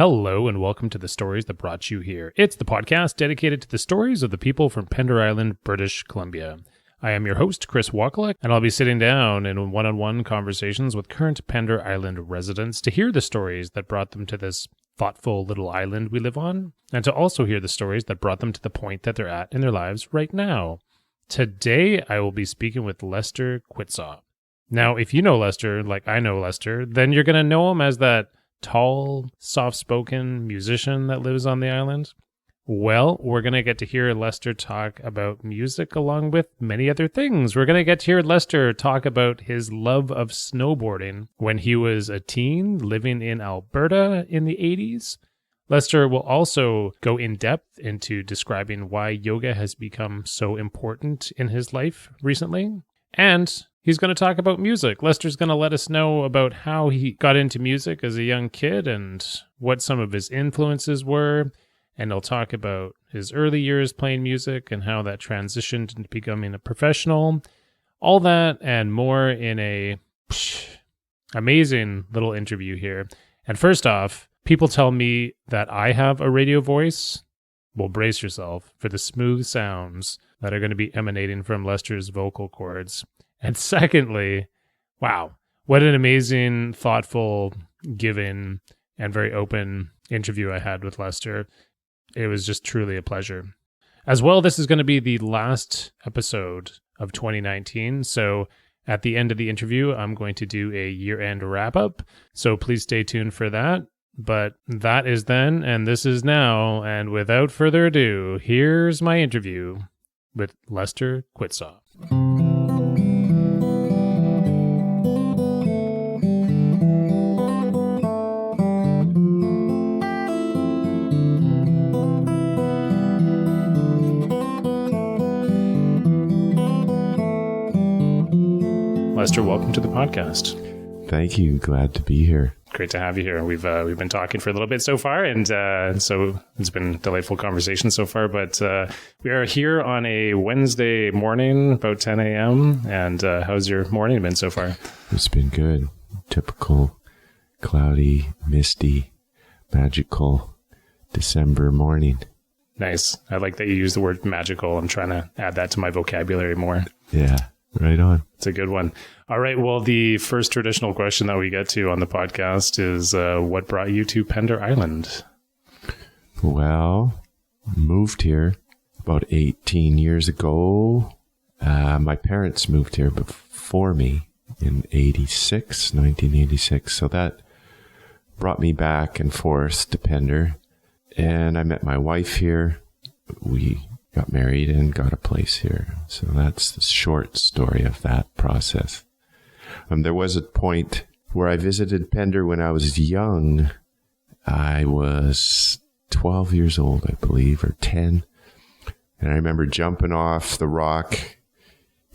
Hello and welcome to the stories that brought you here. It's the podcast dedicated to the stories of the people from Pender Island, British Columbia. I am your host, Chris Wakalek, and I'll be sitting down in one-on-one conversations with current Pender Island residents to hear the stories that brought them to this thoughtful little island we live on, and to also hear the stories that brought them to the point that they're at in their lives right now. Today, I will be speaking with Lester Quitzau. Now, if you know Lester, like I know Lester, then you're going to know him as that tall, soft-spoken musician that lives on the island. Well, we're going to get to hear Lester talk about music along with many other things. We're going to get to hear Lester talk about his love of snowboarding when he was a teen living in Alberta in the 80s. Lester will also go in depth into describing why yoga has become so important in his life recently. And he's going to talk about music. Lester's going to let us know about how he got into music as a young kid and what some of his influences were. And he'll talk about his early years playing music and how that transitioned into becoming a professional. All that and more in a amazing little interview here. And first off, people tell me that I have a radio voice. Well, brace yourself for the smooth sounds that are going to be emanating from Lester's vocal cords. And secondly, wow, what an amazing, thoughtful, giving, and very open interview I had with Lester. It was just truly a pleasure. As well, this is going to be the last episode of 2019. So at the end of the interview, I'm going to do a year-end wrap-up. So please stay tuned for that. But that is then, and this is now. And without further ado, here's my interview with Lester Quitzau. Lester, welcome to the podcast. Thank you. Glad to be here. Great to have you here. We've been talking for a little bit so far, and so it's been a delightful conversation so far. But we are here on a Wednesday morning, about 10 a.m. And how's your morning been so far? It's been good. Typical cloudy, misty, magical December morning. Nice. I like that you use the word magical. I'm trying to add that to my vocabulary more. Yeah. Right on. It's a good one. All right. Well, the first traditional question that we get to on the podcast is what brought you to Pender Island? Well, moved here about 18 years ago. My parents moved here before me in 1986. So that brought me back and forth to Pender. And I met my wife here. We got married and got a place here. So that's the short story of that process. There was a point where I visited Pender when I was young. I was 12 years old, I believe, or 10. And I remember jumping off the rock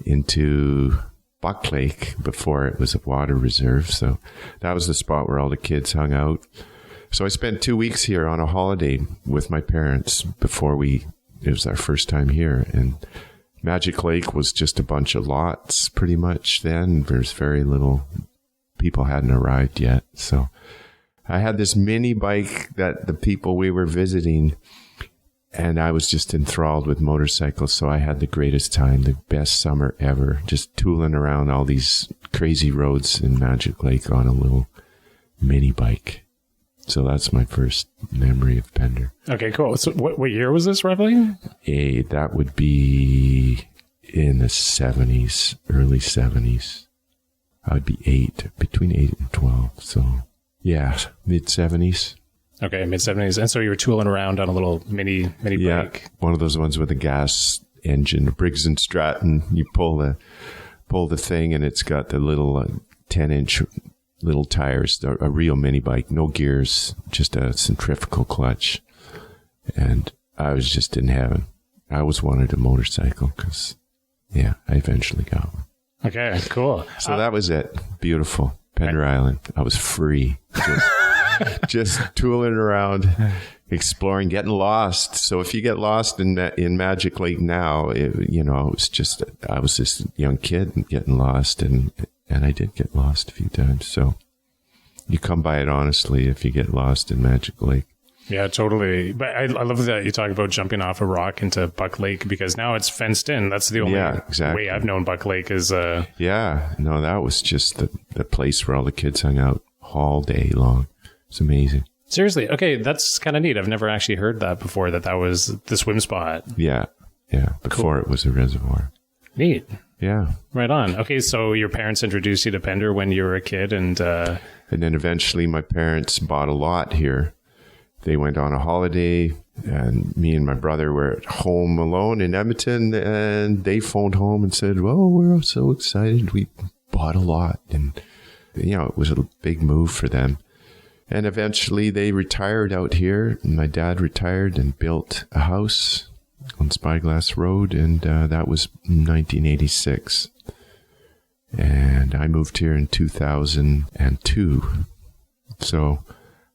into Buck Lake before it was a water reserve. So that was the spot where all the kids hung out. So I spent 2 weeks here on a holiday with my parents before it was our first time here. And Magic Lake was just a bunch of lots pretty much then. There's very little, people hadn't arrived yet. So I had this mini bike that the people we were visiting, and I was just enthralled with motorcycles. So I had the greatest time, the best summer ever, just tooling around all these crazy roads in Magic Lake on a little mini bike. So that's my first memory of Pender. Okay, cool. So what year was this roughly? That would be in the 70s, early 70s. I would be between 8 and 12. So yeah, mid-70s. Okay, mid-70s. And so you were tooling around on a little mini bike. Yeah, one of those ones with a gas engine, a Briggs & Stratton. You pull the thing and it's got the little 10-inch little tires, a real mini bike, no gears, just a centrifugal clutch. And I was just in heaven. I always wanted a motorcycle because, I eventually got one. Okay, cool. So that was it. Beautiful. Pender Island. I was free. Just tooling around, exploring, getting lost. So if you get lost in Magic Lake now, I was just a young kid and getting lost, and I did get lost a few times. So You come by it honestly if you get lost in Magic Lake. Yeah, totally. But I love that you talk about jumping off a rock into Buck Lake, because now it's fenced in. That's the only way I've known Buck Lake is... Yeah, no, that was just the place where all the kids hung out all day long. It's amazing. Seriously. Okay, that's kind of neat. I've never actually heard that before, that was the swim spot. Yeah. Before It was a reservoir. Neat. Yeah. Right on. Okay, so your parents introduced you to Pender when you were a kid, and then eventually my parents bought a lot here. They went on a holiday, and me and my brother were at home alone in Edmonton, and they phoned home and said, well, we're so excited. We bought a lot. And, it was a big move for them. And eventually they retired out here. And my dad retired and built a house on Spyglass Road, and that was 1986. And I moved here in 2002. So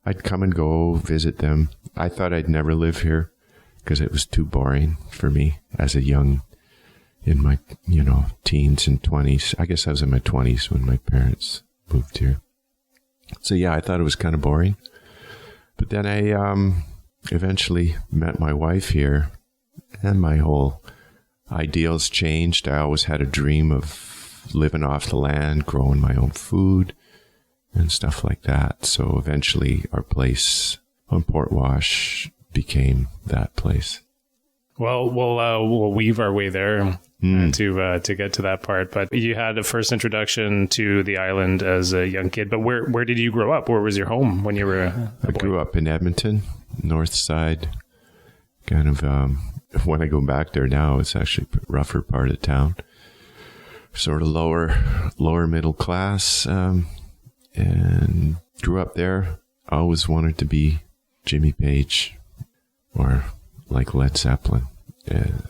I'd come and go visit them. I thought I'd never live here because it was too boring for me as a young, in my, teens and 20s. I guess I was in my 20s when my parents moved here. So yeah, I thought it was kind of boring. But then I eventually met my wife here, and my whole ideals changed. I always had a dream of living off the land, growing my own food, and stuff like that. So eventually our place on Port Wash became that place. Well, we'll weave our way there to get to that part. But you had a first introduction to the island as a young kid. But where did you grow up? Where was your home when you were a boy? I grew up in Edmonton, north side. Kind of, when I go back there now, it's actually a rougher part of town. Sort of lower middle class. And grew up there. I always wanted to be Jimmy Page or like Led Zeppelin.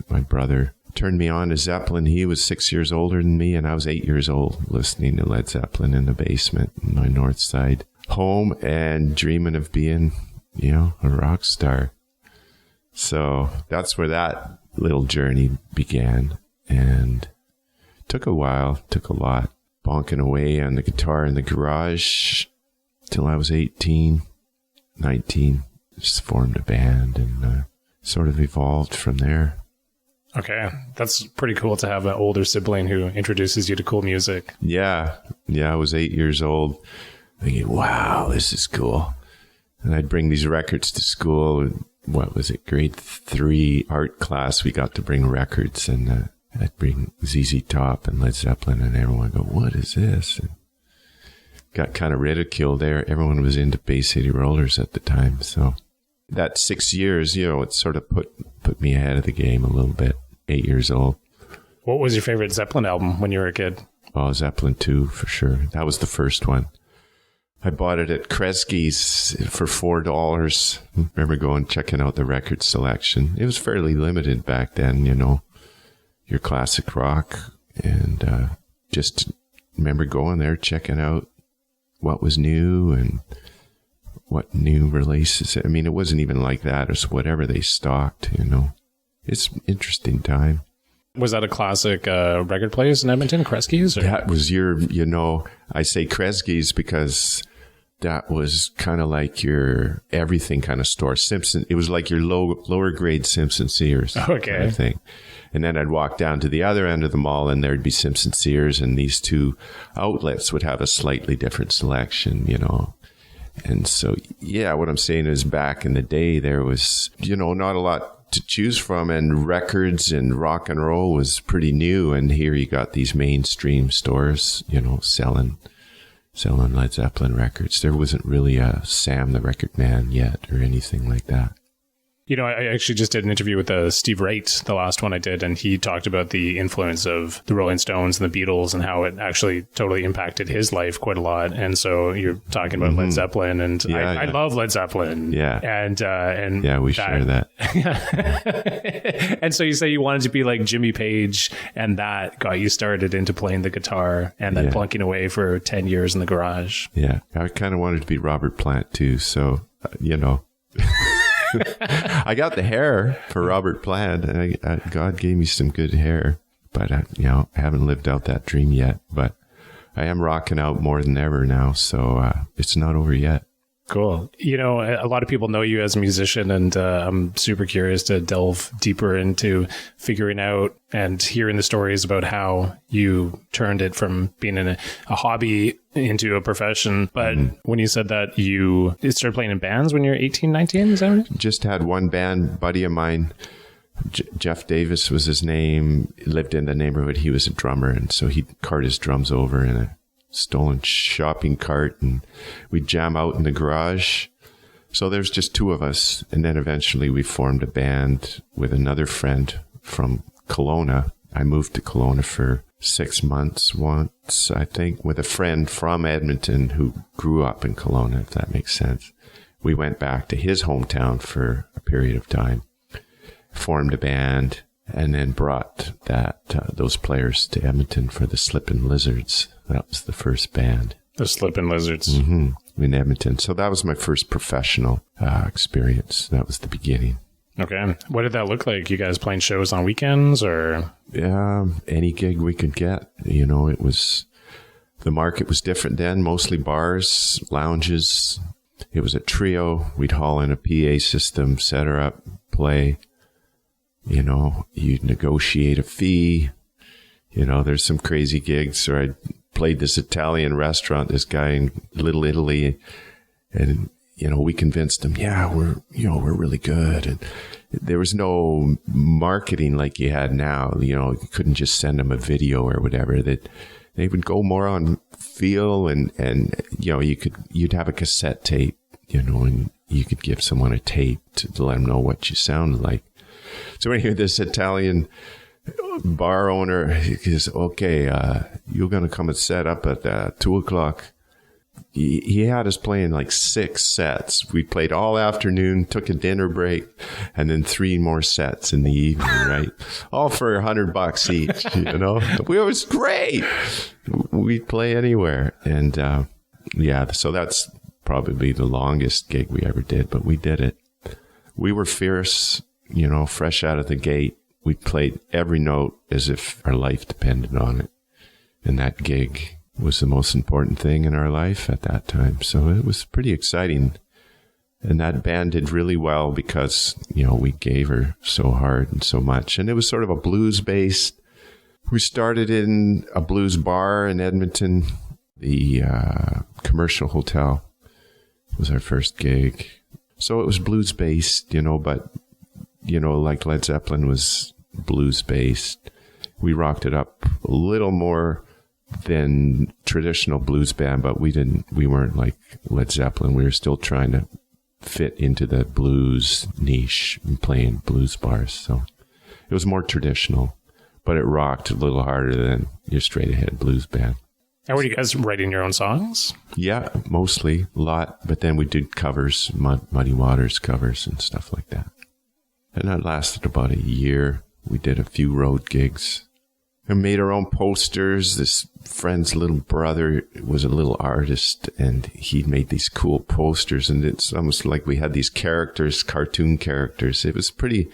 My brother turned me on to Zeppelin. He was 6 years older than me, and I was 8 years old listening to Led Zeppelin in the basement in my north side home and dreaming of being, a rock star. So that's where that little journey began. And took a while, took a lot. Bonking away on the guitar in the garage till I was 18, 19. Just formed a band and sort of evolved from there. Okay. That's pretty cool to have an older sibling who introduces you to cool music. Yeah. I was 8 years old thinking, wow, this is cool. And I'd bring these records to school. What was it? Grade 3 art class. We got to bring records, and I'd bring ZZ Top and Led Zeppelin, and everyone would go, what is this? And got kind of ridiculed there. Everyone was into Bay City Rollers at the time. So that 6 years, it sort of put me ahead of the game a little bit, 8 years old. What was your favorite Zeppelin album when you were a kid? Oh, Zeppelin 2, for sure. That was the first one. I bought it at Kresge's for $4. I remember going, checking out the record selection. It was fairly limited back then, your classic rock, and just remember going there, checking out what was new and what new releases. I mean, it wasn't even like that. It was whatever they stocked, It's an interesting time. Was that a classic record place in Edmonton, Kresge's? That was I say Kresge's because that was kind of like your everything kind of store. Simpson, it was like your lower grade Simpson Sears kind of thing. And then I'd walk down to the other end of the mall, and there'd be Simpson Sears, and these two outlets would have a slightly different selection, And so, yeah, what I'm saying is back in the day, there was, not a lot to choose from, and records and rock and roll was pretty new. And here you got these mainstream stores, selling Led Zeppelin records. There wasn't really a Sam the Record Man yet or anything like that. I actually just did an interview with Steve Wright, the last one I did, and he talked about the influence of the Rolling Stones and the Beatles and how it actually totally impacted his life quite a lot. And so you're talking about Led Zeppelin, and I love Led Zeppelin. Yeah. And we share that. And so you say you wanted to be like Jimmy Page, and that got you started into playing the guitar and then plunking away for 10 years in the garage. Yeah. I kind of wanted to be Robert Plant too. So, I got the hair for Robert Plant. God gave me some good hair, but I haven't lived out that dream yet. But I am rocking out more than ever now. So it's not over yet. Cool. You know, a lot of people know you as a musician, and I'm super curious to delve deeper into figuring out and hearing the stories about how you turned it from being a hobby into a profession. But when you said that you started playing in bands when you were 18, 19, is that right? Just had one band, buddy of mine, Jeff Davis was his name, lived in the neighborhood. He was a drummer, and so he'd cart his drums over in a stolen shopping cart, and we'd jam out in the garage. So there's just two of us, and then eventually we formed a band with another friend from Kelowna. I moved to Kelowna for 6 months once, I think, with a friend from Edmonton who grew up in Kelowna, if that makes sense. We went back to his hometown for a period of time, formed a band, and then brought those players to Edmonton for the Slippin' Lizards. That was the first band. The Slippin' Lizards. Mm-hmm. In Edmonton. So that was my first professional experience. That was the beginning. Okay. What did that look like? You guys playing shows on weekends or? Yeah, any gig we could get. You know, the market was different then, mostly bars, lounges. It was a trio. We'd haul in a PA system, set her up, play. You know, you'd negotiate a fee. You know, there's some crazy gigs. Or I played this Italian restaurant, this guy in Little Italy, and, you know, we convinced him, yeah, we're really good. And there was no marketing like you had now. You know, you couldn't just send them a video or whatever. That they would go more on feel, and you know, you'd have a cassette tape, you know, and you could give someone a tape to let them know what you sounded like. So anyway, this Italian bar owner, he says, okay, you're going to come and set up at 2:00. He had us playing like 6 sets. We played all afternoon, took a dinner break, and then 3 more sets in the evening, right? All for $100 each, you know? It was great. We'd play anywhere. And yeah, so that's probably the longest gig we ever did, but we did it. We were fierce, you know, fresh out of the gate. We played every note as if our life depended on it. And that gig was the most important thing in our life at that time. So it was pretty exciting. And that band did really well because, you know, we gave her so hard and so much. And it was sort of a blues-based. We started in a blues bar in Edmonton. The Commercial Hotel was our first gig. So it was blues-based, you know, but, you know, like Led Zeppelin was blues-based. We rocked it up a little more than traditional blues band, but we weren't like Led Zeppelin. We were still trying to fit into the blues niche and playing blues bars. So it was more traditional, but it rocked a little harder than your straight ahead blues band. And were you guys writing your own songs? Yeah, mostly, a lot. But then we did covers, Muddy Waters covers and stuff like that. And that lasted about a year. We did a few road gigs. And made our own posters. This friend's little brother was a little artist, and he made these cool posters. And it's almost like we had these characters, cartoon characters. It was pretty.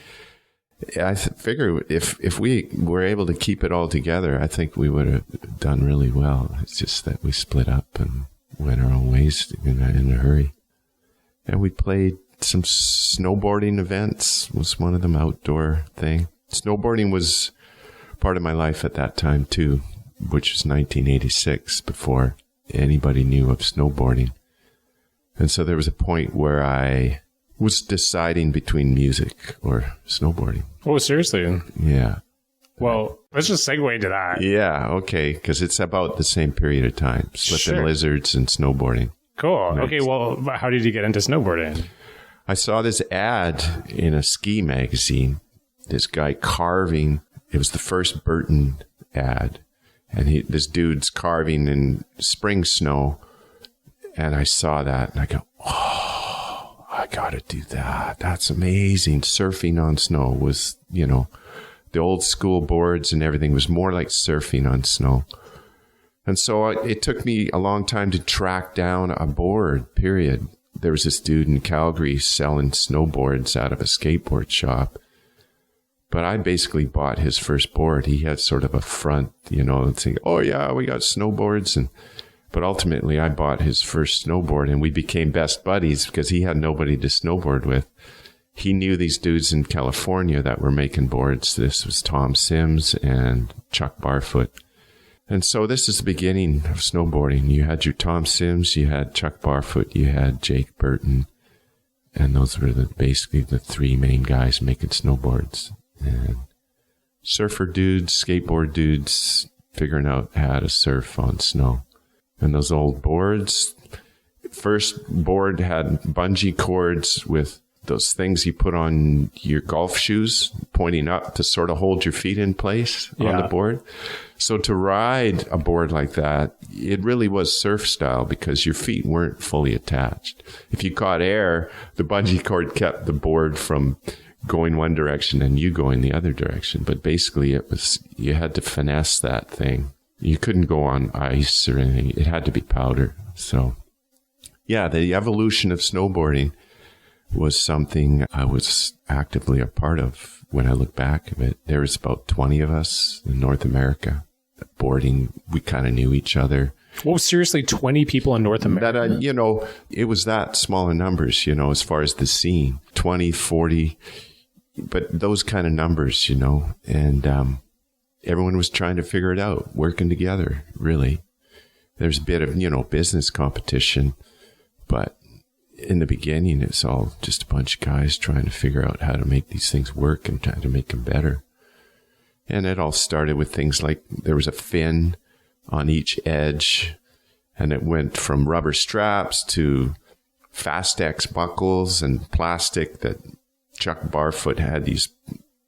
I figure if we were able to keep it all together, I think we would have done really well. It's just that we split up and went our own ways in a hurry. And we played some snowboarding events. Was one of them outdoor thing. Snowboarding was part of my life at that time too, which was 1986, before anybody knew of snowboarding. And so there was a point where I was deciding between music or snowboarding. Oh, seriously? Yeah. Well, let's just segue into that. Yeah, okay, because it's about the same period of time. Slippin' Lizards and snowboarding. Cool. Right. Okay, well, how did you get into snowboarding? I saw this ad in a ski magazine. This guy carving. It was the first Burton ad. And this dude's carving in spring snow. And I saw that and I go, oh, I got to do that. That's amazing. Surfing on snow was, you know, the old school boards and everything was more like surfing on snow. And so it took me a long time to track down a board, period. There was this dude in Calgary selling snowboards out of a skateboard shop. But I basically bought his first board. He had sort of a front, and saying, oh yeah, we got snowboards. But ultimately I bought his first snowboard, and we became best buddies because he had nobody to snowboard with. He knew these dudes in California that were making boards. This was Tom Sims and Chuck Barfoot. And so this is the beginning of snowboarding. You had your Tom Sims, you had Chuck Barfoot, you had Jake Burton. And those were basically the three main guys making snowboards. And surfer dudes, skateboard dudes, figuring out how to surf on snow. And those old boards, first board had bungee cords with those things you put on your golf shoes pointing up to sort of hold your feet in place on the board. So to ride a board like that, it really was surf style because your feet weren't fully attached. If you caught air, the bungee cord kept the board from going one direction and you going the other direction. But basically you had to finesse that thing. You couldn't go on ice or anything. It had to be powder. So yeah, the evolution of snowboarding was something I was actively a part of when I look back at it. There was about 20 of us in North America boarding. We kind of knew each other. Well, seriously, 20 people in North America? That, it was that small in numbers, as far as the scene, 20, 40, but those kind of numbers, and everyone was trying to figure it out, working together, really. There's a bit of, business competition, but in the beginning, it's all just a bunch of guys trying to figure out how to make these things work and trying to make them better. And it all started with things like there was a fin on each edge, and it went from rubber straps to Fastex buckles and plastic that Chuck Barfoot had these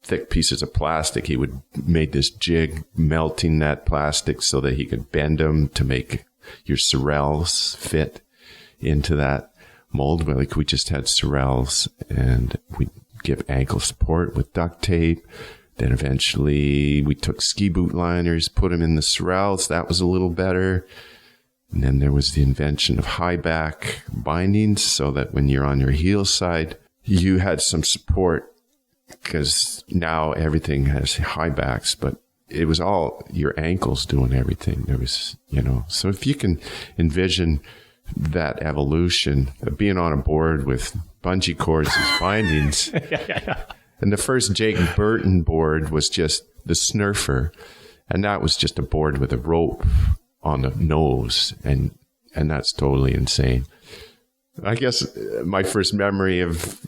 thick pieces of plastic. He would make this jig melting that plastic so that he could bend them to make your Sorels fit into that mold. Like we just had Sorels, and we give ankle support with duct tape. Then eventually we took ski boot liners, put them in the Sorels. That was a little better. And then there was the invention of high back bindings so that when you're on your heel side, you had some support, because now everything has high backs, but it was all your ankles doing everything. There was, so if you can envision that evolution of being on a board with bungee cords as bindings. And the first Jake Burton board was just the Snurfer. And that was just a board with a rope on the nose. And that's totally insane. I guess my first memory of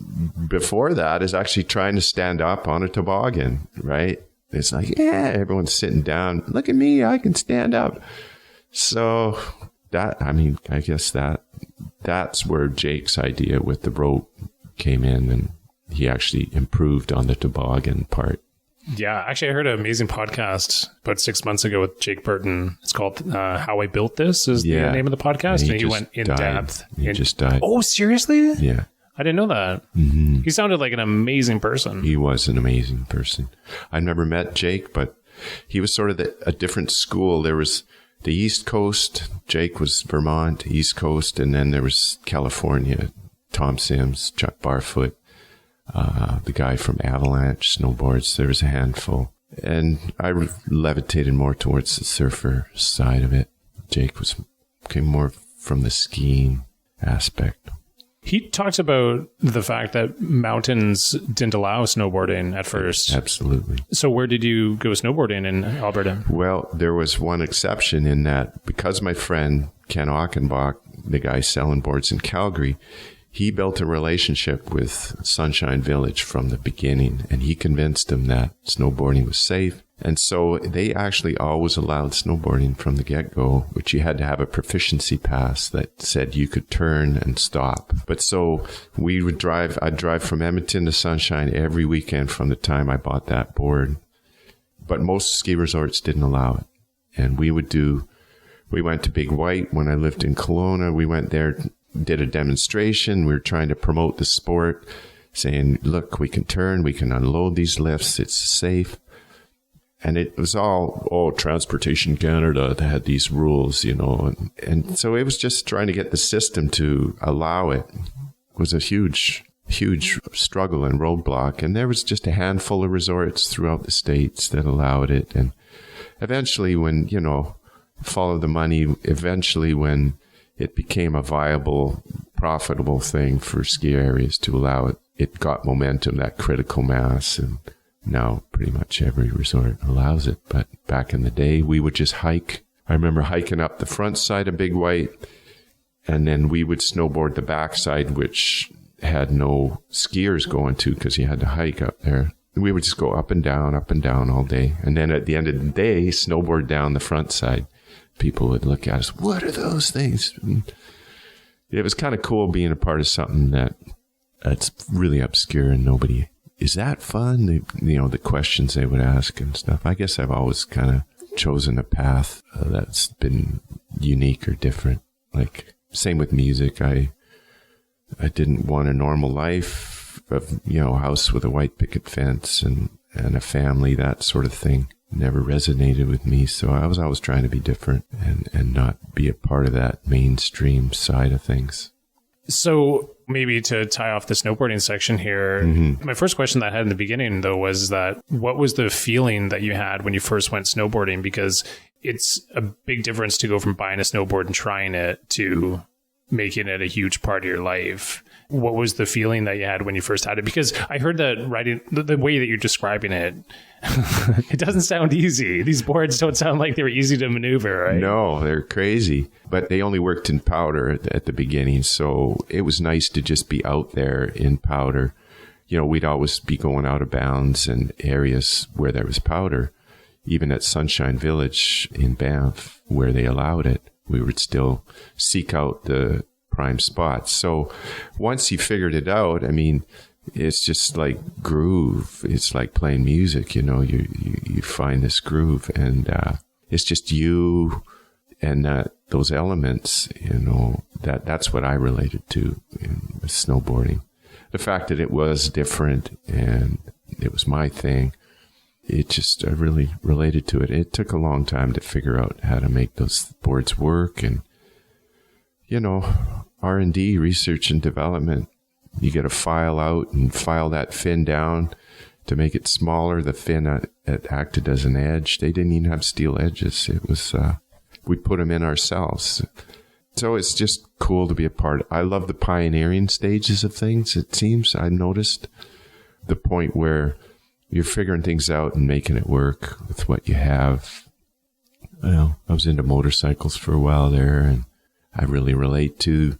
before that is actually trying to stand up on a toboggan, right? It's like, yeah, everyone's sitting down. Look at me, I can stand up. So I guess that's where Jake's idea with the rope came in, and he actually improved on the toboggan part. Yeah, actually, I heard an amazing podcast about 6 months ago with Jake Burton. It's called How I Built This is the name of the podcast. And he went in depth. He just died. Oh, seriously? Yeah. I didn't know that. Mm-hmm. He sounded like an amazing person. He was an amazing person. I never met Jake, but he was sort of a different school. There was the East Coast. Jake was Vermont, East Coast. And then there was California, Tom Sims, Chuck Barfoot, the guy from Avalanche Snowboards. There was a handful. And I levitated more towards the surfer side of it. Jake came more from the skiing aspect. He talks about the fact that mountains didn't allow snowboarding at first. Absolutely. So where did you go snowboarding in Alberta? Well, there was one exception in that because my friend Ken Achenbach, the guy selling boards in Calgary, he built a relationship with Sunshine Village from the beginning, and he convinced them that snowboarding was safe. And so they actually always allowed snowboarding from the get-go, but you had to have a proficiency pass that said you could turn and stop. But so I'd drive from Edmonton to Sunshine every weekend from the time I bought that board. But most ski resorts didn't allow it. And we went to Big White when I lived in Kelowna. We went there, did a demonstration. We were trying to promote the sport, saying, look, we can turn, we can unload these lifts, it's safe. And it was all, Transportation Canada, they had these rules, and so it was just trying to get the system to allow it. It was a huge huge struggle and roadblock. And there was just a handful of resorts throughout the States that allowed it. And eventually when, follow the money, eventually when it became a viable, profitable thing for ski areas to allow it, it got momentum, that critical mass. And now pretty much every resort allows it. But back in the day, we would just hike. I remember hiking up the front side of Big White, and then we would snowboard the backside, which had no skiers going to because you had to hike up there. We would just go up and down all day. And then at the end of the day, snowboard down the front side. People would look at us, what are those things? And it was kind of cool being a part of something that's really obscure and nobody, is that fun? The questions they would ask and stuff. I guess I've always kind of chosen a path that's been unique or different. Like, same with music. I didn't want a normal life of, a house with a white picket fence and a family, that sort of thing. Never resonated with me. So I was always trying to be different and not be a part of that mainstream side of things. So maybe to tie off the snowboarding section here, my first question that I had in the beginning, though, was that what was the feeling that you had when you first went snowboarding? Because it's a big difference to go from buying a snowboard and trying it to making it a huge part of your life. What was the feeling that you had when you first had it? Because I heard that riding, the way that you're describing it, it doesn't sound easy. These boards don't sound like they were easy to maneuver, right? No, they're crazy. But they only worked in powder at the beginning. So it was nice to just be out there in powder. We'd always be going out of bounds in areas where there was powder. Even at Sunshine Village in Banff, where they allowed it, we would still seek out the prime spots. So once you figured it out, it's just like groove. It's like playing music, you find this groove, and it's just you and those elements, that's what I related to in snowboarding. The fact that it was different and it was my thing, I really related to it. It took a long time to figure out how to make those boards work, and R&D, research and development. You got to file out and file that fin down to make it smaller. The fin it acted as an edge. They didn't even have steel edges. It was we put them in ourselves. So it's just cool to be a part. I love the pioneering stages of things. It seems I've noticed the point where you're figuring things out and making it work with what you have. I was into motorcycles for a while there, and I really relate to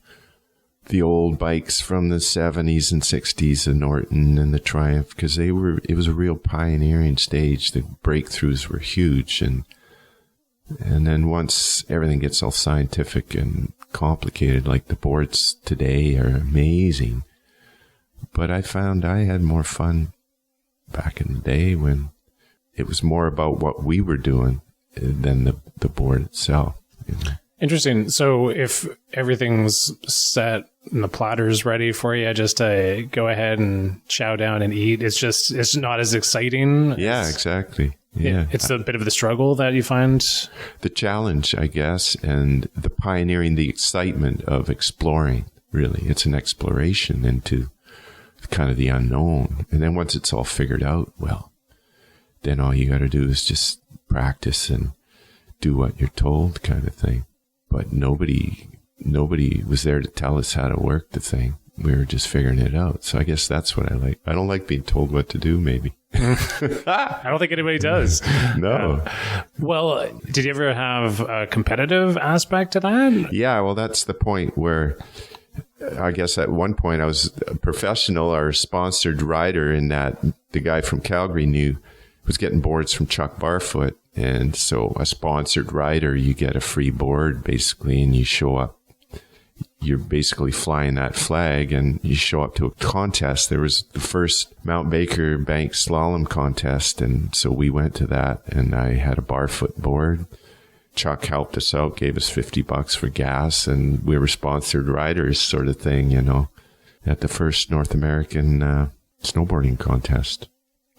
the old bikes from the 70s and 60s, the Norton and the Triumph, because it was a real pioneering stage. The breakthroughs were huge. And then once everything gets all scientific and complicated, like the boards today are amazing. But I found I had more fun back in the day when it was more about what we were doing than the board itself. Interesting. So if everything's set and the platter's ready for you, just to go ahead and chow down and eat, it's not as exciting. Yeah, exactly. Yeah. It's a bit of the struggle that you find. The challenge, I guess, and the pioneering, the excitement of exploring, really. It's an exploration into kind of the unknown. And then once it's all figured out, well, then all you got to do is just practice and do what you're told, kind of thing. But nobody was there to tell us how to work the thing. We were just figuring it out. So I guess that's what I like. I don't like being told what to do, maybe. I don't think anybody does. No. Well, did you ever have a competitive aspect to that? Yeah, well, that's the point where I guess at one point I was a professional or sponsored rider in that the guy from Calgary was getting boards from Chuck Barfoot. And so a sponsored rider, you get a free board basically, and you show up. You're basically flying that flag and you show up to a contest. There was the first Mount Baker bank slalom contest. And so we went to that, and I had a Barfoot board. Chuck helped us out, gave us $50 for gas, and we were sponsored riders sort of thing, at the first North American snowboarding contest.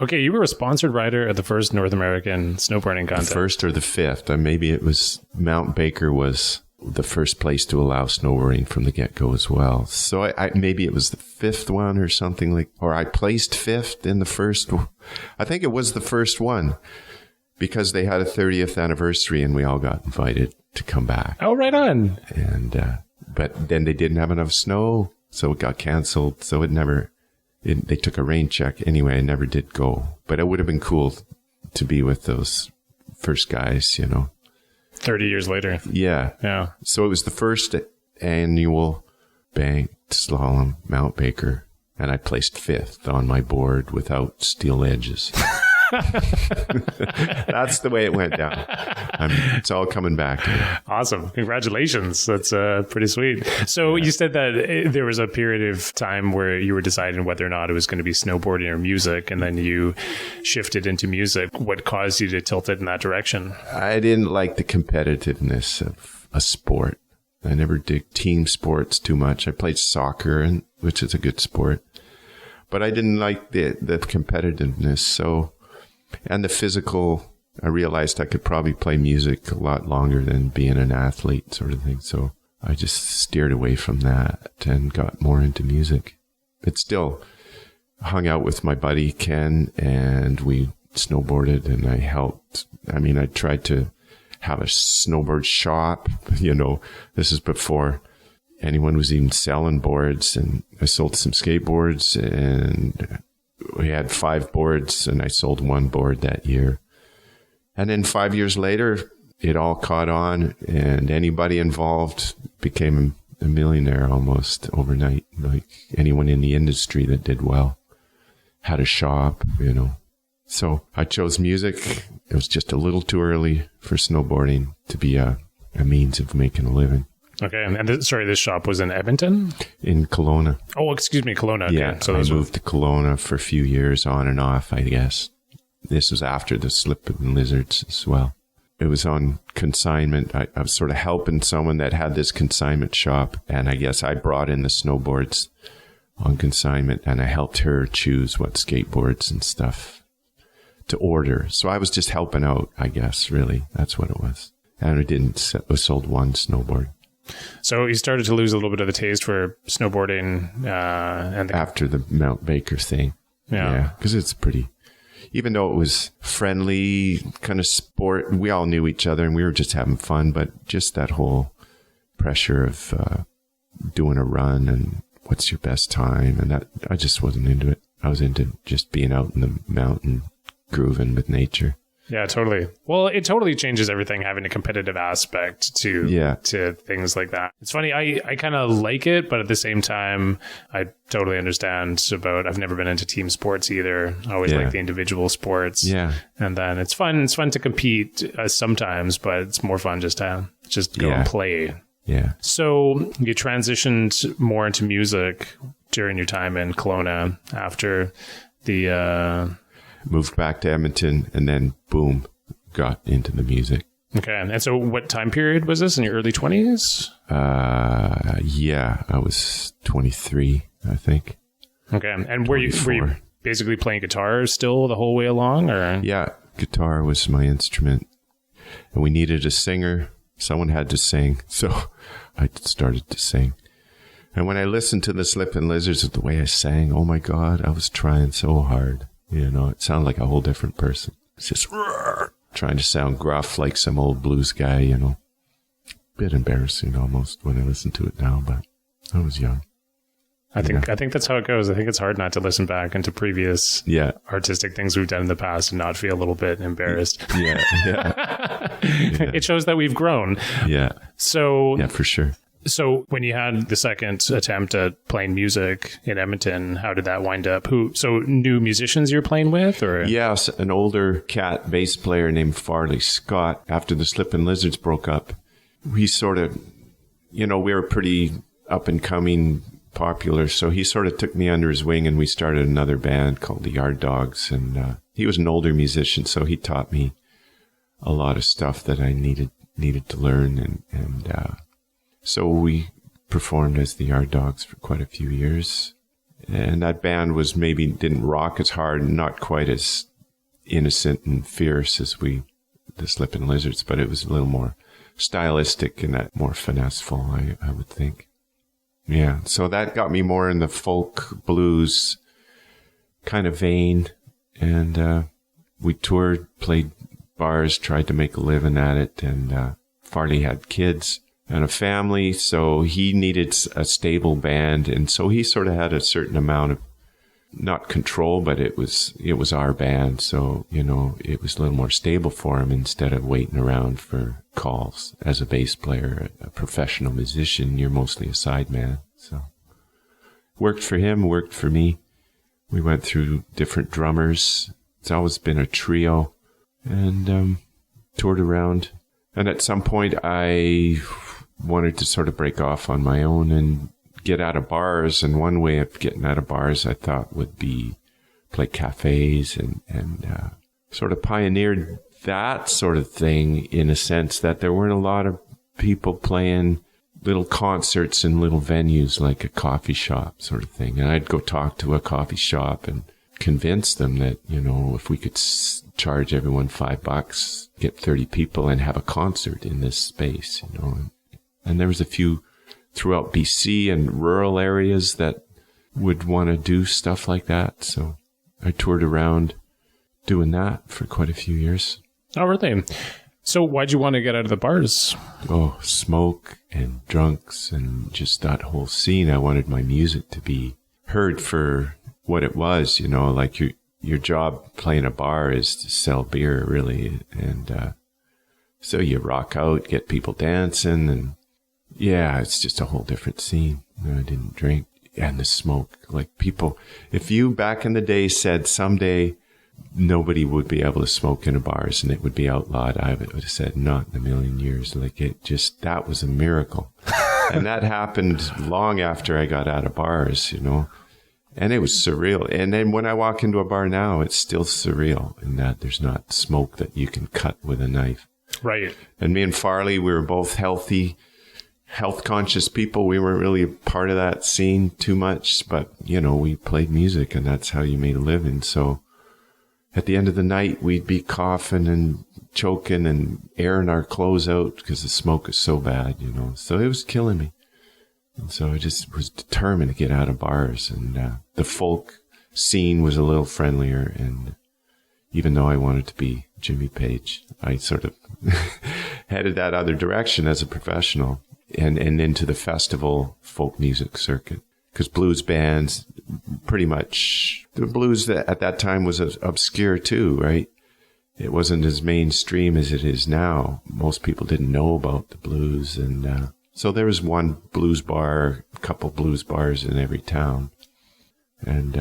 Okay, you were a sponsored rider at the first North American snowboarding contest. The first or the fifth. Maybe it was Mount Baker was the first place to allow snowboarding from the get-go as well. So I maybe it was the fifth one or something or I placed fifth in the first. I think it was the first one because they had a 30th anniversary and we all got invited to come back. Oh, right on. And but then they didn't have enough snow, so it got canceled. So they took a rain check anyway. I never did go, but it would have been cool to be with those first guys, 30 years later. Yeah. So it was the first annual banked slalom Mount Baker, and I placed fifth on my board without steel edges. That's the way it went down. It's all coming back to me. Awesome. Congratulations. That's pretty sweet. So you said that there was a period of time where you were deciding whether or not it was going to be snowboarding or music, and then you shifted into music. What caused you to tilt it in that direction? I didn't like the competitiveness of a sport. I never did team sports too much. I played soccer, which is a good sport, but I didn't like the competitiveness. And the physical, I realized I could probably play music a lot longer than being an athlete sort of thing. So I just steered away from that and got more into music. But still hung out with my buddy Ken, and we snowboarded, and I helped. I mean, I tried to have a snowboard shop. This is before anyone was even selling boards, and I sold some skateboards, and we had 5 boards, and I sold 1 board that year. And then 5 years later, it all caught on, and anybody involved became a millionaire almost overnight. Like anyone in the industry that did well had a shop, So I chose music. It was just a little too early for snowboarding to be a means of making a living. Okay. And this shop was in Edmonton? In Kelowna. Oh, excuse me, Kelowna. Okay. Yeah, so I moved to Kelowna for a few years on and off, I guess. This was after the Slip and Lizards as well. It was on consignment. I was sort of helping someone that had this consignment shop, and I guess I brought in the snowboards on consignment, and I helped her choose what skateboards and stuff to order. So I was just helping out, I guess, really. That's what it was. And I sold 1 snowboard. So you started to lose a little bit of the taste for snowboarding after the Mount Baker thing. Yeah, because it's pretty, even though it was friendly kind of sport, we all knew each other and we were just having fun, but just that whole pressure of doing a run and what's your best time, and that, I just wasn't into it. I was into just being out in the mountain, grooving with nature. Yeah, totally. Well, it totally changes everything, having a competitive aspect to things like that. It's funny, I kind of like it, but at the same time, I totally understand I've never been into team sports either. I always like the individual sports. Yeah. And then it's fun to compete sometimes, but it's more fun just to go and play. Yeah. So you transitioned more into music during your time in Kelowna after the... Moved back to Edmonton, and then boom, got into the music. Okay. And so what time period was this, in your early 20s? Yeah, I was 23, I think. Okay. And were you basically playing guitar still the whole way along, or? Yeah, guitar was my instrument. And we needed a singer. Someone had to sing, so I started to sing. And when I listened to the Slip and Lizards, the way I sang, oh my God, I was trying so hard. It sounded like a whole different person. It's just trying to sound gruff like some old blues guy, Bit embarrassing almost when I listen to it now, but I was young. I think that's how it goes. I think it's hard not to listen back into previous artistic things we've done in the past and not feel a little bit embarrassed. Yeah. It shows that we've grown. Yeah. So yeah, for sure. So when you had the second attempt at playing music in Edmonton, how did that wind up? So new musicians you're playing with, or? Yes, an older cat bass player named Farley Scott. After the Slip and Lizards broke up, he sort of, we were pretty up and coming, popular. So he sort of took me under his wing, and we started another band called the Yard Dogs. And he was an older musician, so he taught me a lot of stuff that I needed to learn, and so we performed as the Yard Dogs for quite a few years. And that band didn't rock as hard, not quite as innocent and fierce as the Slip and Lizards, but it was a little more stylistic and that more finesseful, I would think. Yeah, so that got me more in the folk blues kind of vein. And we toured, played bars, tried to make a living at it. And Farley had kids and a family, so he needed a stable band. And so he sort of had a certain amount of, not control, but it was our band. So, it was a little more stable for him instead of waiting around for calls. As a bass player, a professional musician, you're mostly a sideman. So worked for him, worked for me. We went through different drummers. It's always been a trio, and toured around. And at some point I wanted to sort of break off on my own and get out of bars, and one way of getting out of bars I thought would be play cafes and sort of pioneered that sort of thing in a sense that there weren't a lot of people playing little concerts in little venues like a coffee shop sort of thing. And I'd go talk to a coffee shop and convince them that, if we could charge everyone $5, get 30 people and have a concert in this space, And there was a few throughout BC and rural areas that would want to do stuff like that. So I toured around doing that for quite a few years. Oh, really? So why'd you want to get out of the bars? Oh, smoke and drunks and just that whole scene. I wanted my music to be heard for what it was, like your job playing a bar is to sell beer, really. And so you rock out, get people dancing, and yeah, it's just a whole different scene. I didn't drink. And the smoke, like people, if you back in the day said someday nobody would be able to smoke in the bars and it would be outlawed, I would have said not in a million years. Like that was a miracle. And that happened long after I got out of bars, and it was surreal. And then when I walk into a bar now, it's still surreal in that there's not smoke that you can cut with a knife. Right. And me and Farley, we were both health conscious people. We weren't really part of that scene too much, but we played music and that's how you made a living. So at the end of the night, we'd be coughing and choking and airing our clothes out because the smoke is so bad, so it was killing me. And so I just was determined to get out of bars, and the folk scene was a little friendlier. And even though I wanted to be Jimmy Page, I sort of headed that other direction as a professional. And into the festival folk music circuit. Because blues bands, pretty much, the blues at that time was obscure too, right? It wasn't as mainstream as it is now. Most people didn't know about the blues. And so there was one blues bar, a couple blues bars in every town. And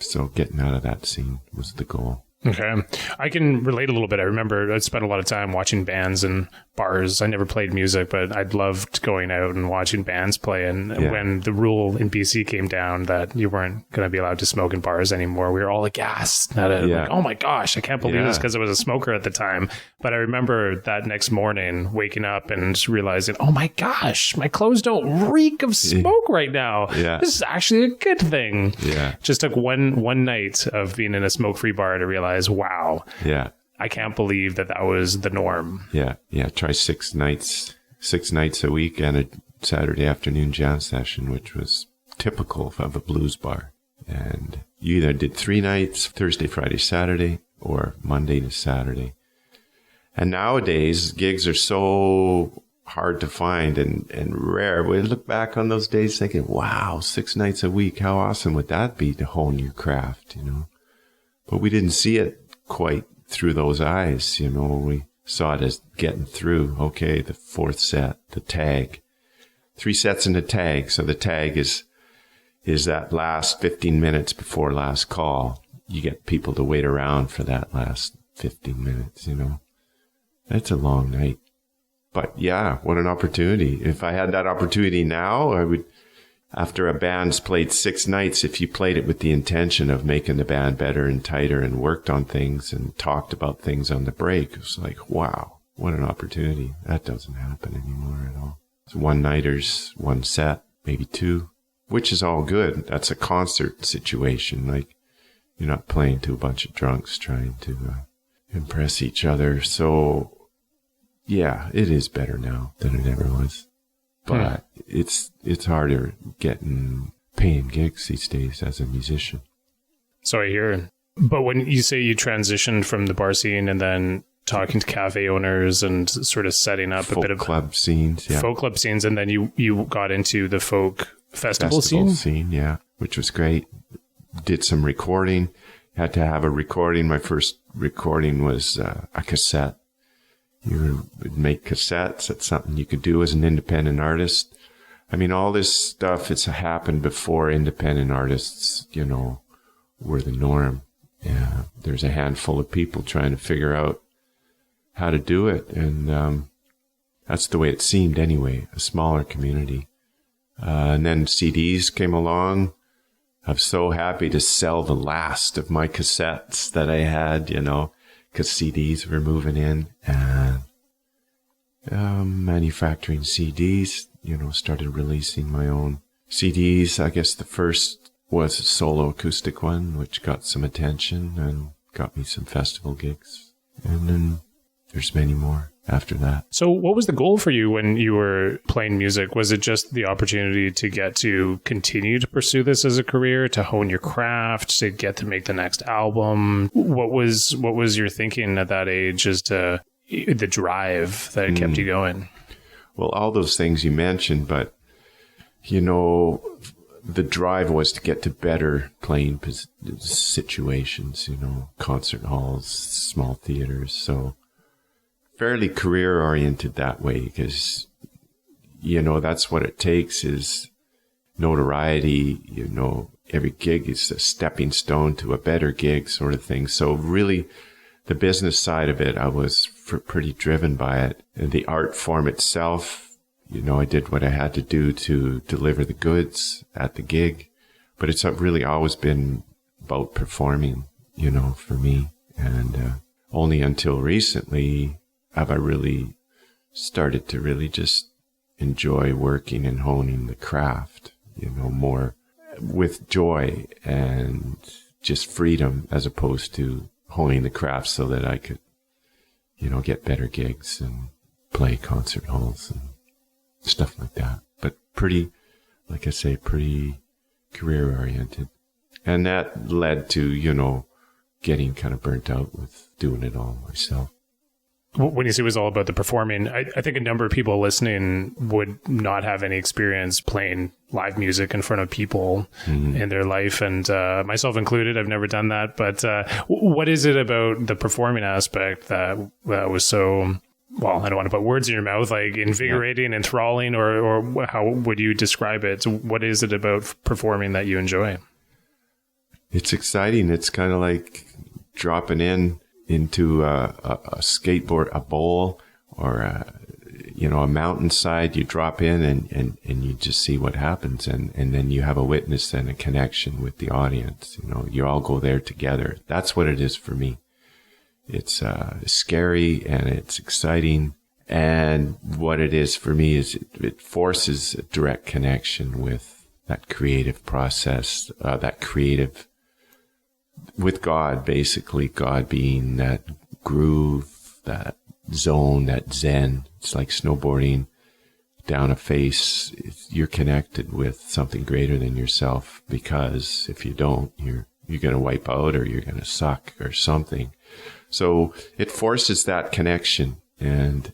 so getting out of that scene was the goal. Okay. I can relate a little bit. I remember I spent a lot of time watching bands and bars. I never played music, but I loved going out and watching bands play. And when the rule in BC came down that you weren't going to be allowed to smoke in bars anymore, we were all aghast at it. Like, oh my gosh, I can't believe this, because I was a smoker at the time. But I remember that next morning waking up and just realizing, oh my gosh, my clothes don't reek of smoke right now. Yeah. This is actually a good thing. Yeah. Just took one night of being in a smoke-free bar to realize, wow. Yeah. I can't believe that was the norm. Yeah. Yeah. Try 6 nights a week and a Saturday afternoon jam session, which was typical of a blues bar. And you either did 3 nights, Thursday, Friday, Saturday, or Monday to Saturday. And nowadays, gigs are so hard to find and rare. We look back on those days thinking, wow, 6 nights a week. How awesome would that be to hone your craft, But we didn't see it quite through those eyes, We saw it as getting through. Okay, the 4th set, the tag. 3 sets in the tag. So the tag is that last 15 minutes before last call. You get people to wait around for that last 15 minutes, That's a long night. But yeah, what an opportunity. If I had that opportunity now, I would... After a band's played 6 nights, if you played it with the intention of making the band better and tighter and worked on things and talked about things on the break, it was like, wow, what an opportunity. That doesn't happen anymore at all. It's one-nighters, 1 set, maybe 2, which is all good. That's a concert situation. Like, you're not playing to a bunch of drunks trying to impress each other. So Yeah, it is better now than it ever was. But it's harder paying gigs these days as a musician. So I hear. But when you say you transitioned from the bar scene and then talking to cafe owners and sort of setting up a bit of club scenes, folk club scenes, and then you got into the folk festival scene, yeah, which was great. Did some recording. Had to have a recording. My first recording was a cassette. You would make cassettes. That's something you could do as an independent artist. I mean, all this stuff has happened before independent artists, were the norm. Yeah, there's a handful of people trying to figure out how to do it. And that's the way it seemed anyway, a smaller community. And then CDs came along. I'm so happy to sell the last of my cassettes that I had, because CDs were moving in, and manufacturing CDs, started releasing my own CDs. I guess the first was a solo acoustic one, which got some attention and got me some festival gigs. And then there's many more after that. So what was the goal for you when you were playing music? Was it just the opportunity to get to continue to pursue this as a career, to hone your craft, to get to make the next album? What was your thinking at that age as to the drive that kept you going? Well, all those things you mentioned, but, the drive was to get to better playing situations, concert halls, small theaters. So fairly career oriented that way, because, that's what it takes is notoriety. Every gig is a stepping stone to a better gig sort of thing. So really the business side of it, I was pretty driven by it. And the art form itself, I did what I had to do to deliver the goods at the gig, but it's really always been about performing, for me. And only until recently have I really started to really just enjoy working and honing the craft, more with joy and just freedom, as opposed to honing the craft so that I could, get better gigs and play concert halls and stuff like that. But pretty career oriented. And that led to, getting kind of burnt out with doing it all myself. When you say it was all about the performing, I think a number of people listening would not have any experience playing live music in front of people in their life, and myself included. I've never done that. But what is it about the performing aspect that was so, well, I don't want to put words in your mouth, like invigorating, enthralling, or how would you describe it? So what is it about performing that you enjoy? It's exciting. It's kind of like dropping into a skateboard, a bowl, or a mountainside. You drop in and you just see what happens, and then you have a witness and a connection with the audience. You all go there together. That's what it is for me. It's scary and it's exciting, and what it is for me is it forces a direct connection with that creative process, with God, basically. God being that groove, that zone, that zen. It's like snowboarding down a face. You're connected with something greater than yourself, because if you don't, you're going to wipe out, or you're going to suck or something. So it forces that connection. And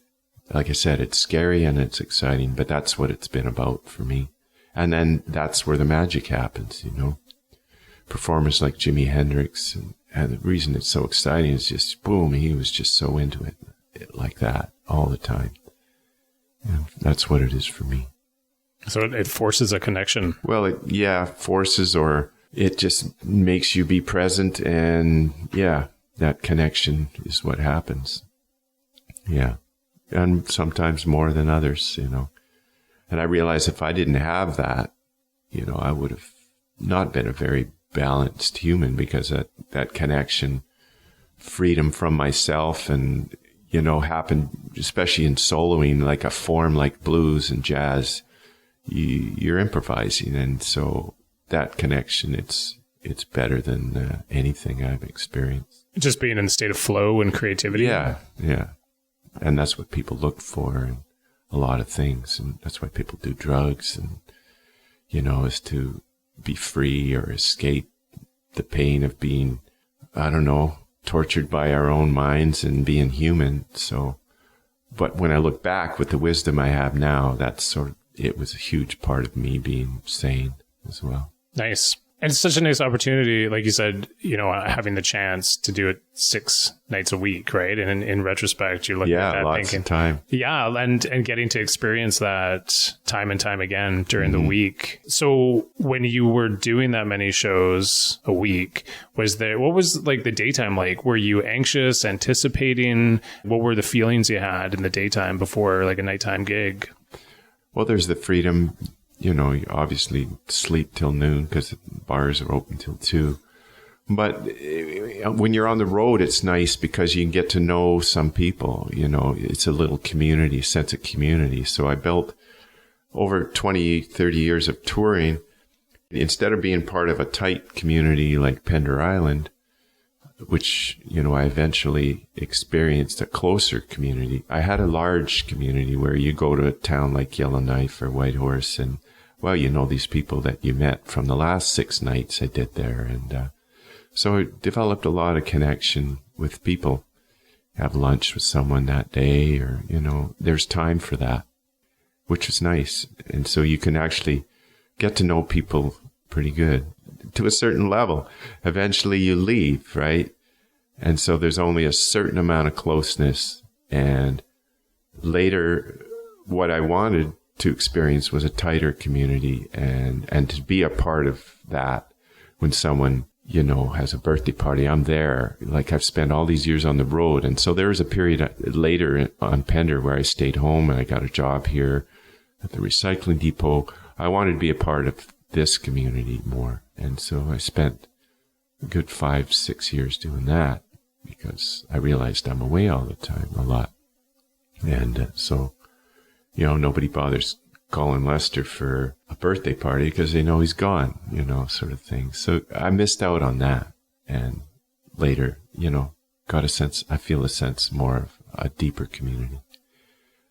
like I said, it's scary and it's exciting, but that's what it's been about for me. And then that's where the magic happens, Performers like Jimi Hendrix, and the reason it's so exciting is just, boom, he was just so into it like that all the time. And that's what it is for me. So it forces a connection. Well, forces, or it just makes you be present, and that connection is what happens. Yeah. And sometimes more than others, And I realize if I didn't have that, I would have not been a very balanced human, because that connection, freedom from myself, and happened especially in soloing, like a form like blues and jazz. You're improvising, and so that connection, it's better than anything I've experienced. Just being in the state of flow and creativity. Yeah. And that's what people look for in a lot of things. And that's why people do drugs and, is to be free or escape the pain of being, tortured by our own minds and being human. So, but when I look back with the wisdom I have now, it was a huge part of me being sane as well. Nice. And it's such a nice opportunity, like you said, having the chance to do it 6 nights a week, right? And in retrospect, you're looking at that lots thinking, of time. Yeah, and getting to experience that time and time again during the week. So when you were doing that many shows a week, what was like the daytime like? Were you anxious, anticipating? What were the feelings you had in the daytime before like a nighttime gig? Well, there's the freedom. You obviously sleep till noon because bars are open till 2. But when you're on the road, it's nice because you can get to know some people. It's a little community, sense of community. So I built over 20, 30 years of touring. Instead of being part of a tight community like Pender Island, which, I eventually experienced a closer community. I had a large community where you go to a town like Yellowknife or Whitehorse and, these people that you met from the last 6 nights I did there. And so I developed a lot of connection with people. Have lunch with someone that day or, there's time for that, which is nice. And so you can actually get to know people pretty good to a certain level. Eventually you leave, right? And so there's only a certain amount of closeness. And later, what I wanted to experience was a tighter community and to be a part of that. When someone, has a birthday party, I'm there. Like I've spent all these years on the road. And so there was a period later on Pender where I stayed home and I got a job here at the recycling depot. I wanted to be a part of this community more. And so I spent a good 5-6 years doing that because I realized I'm away all the time, a lot. And so, nobody bothers calling Lester for a birthday party because they know he's gone, sort of thing. So I missed out on that. And later, I feel a sense more of a deeper community.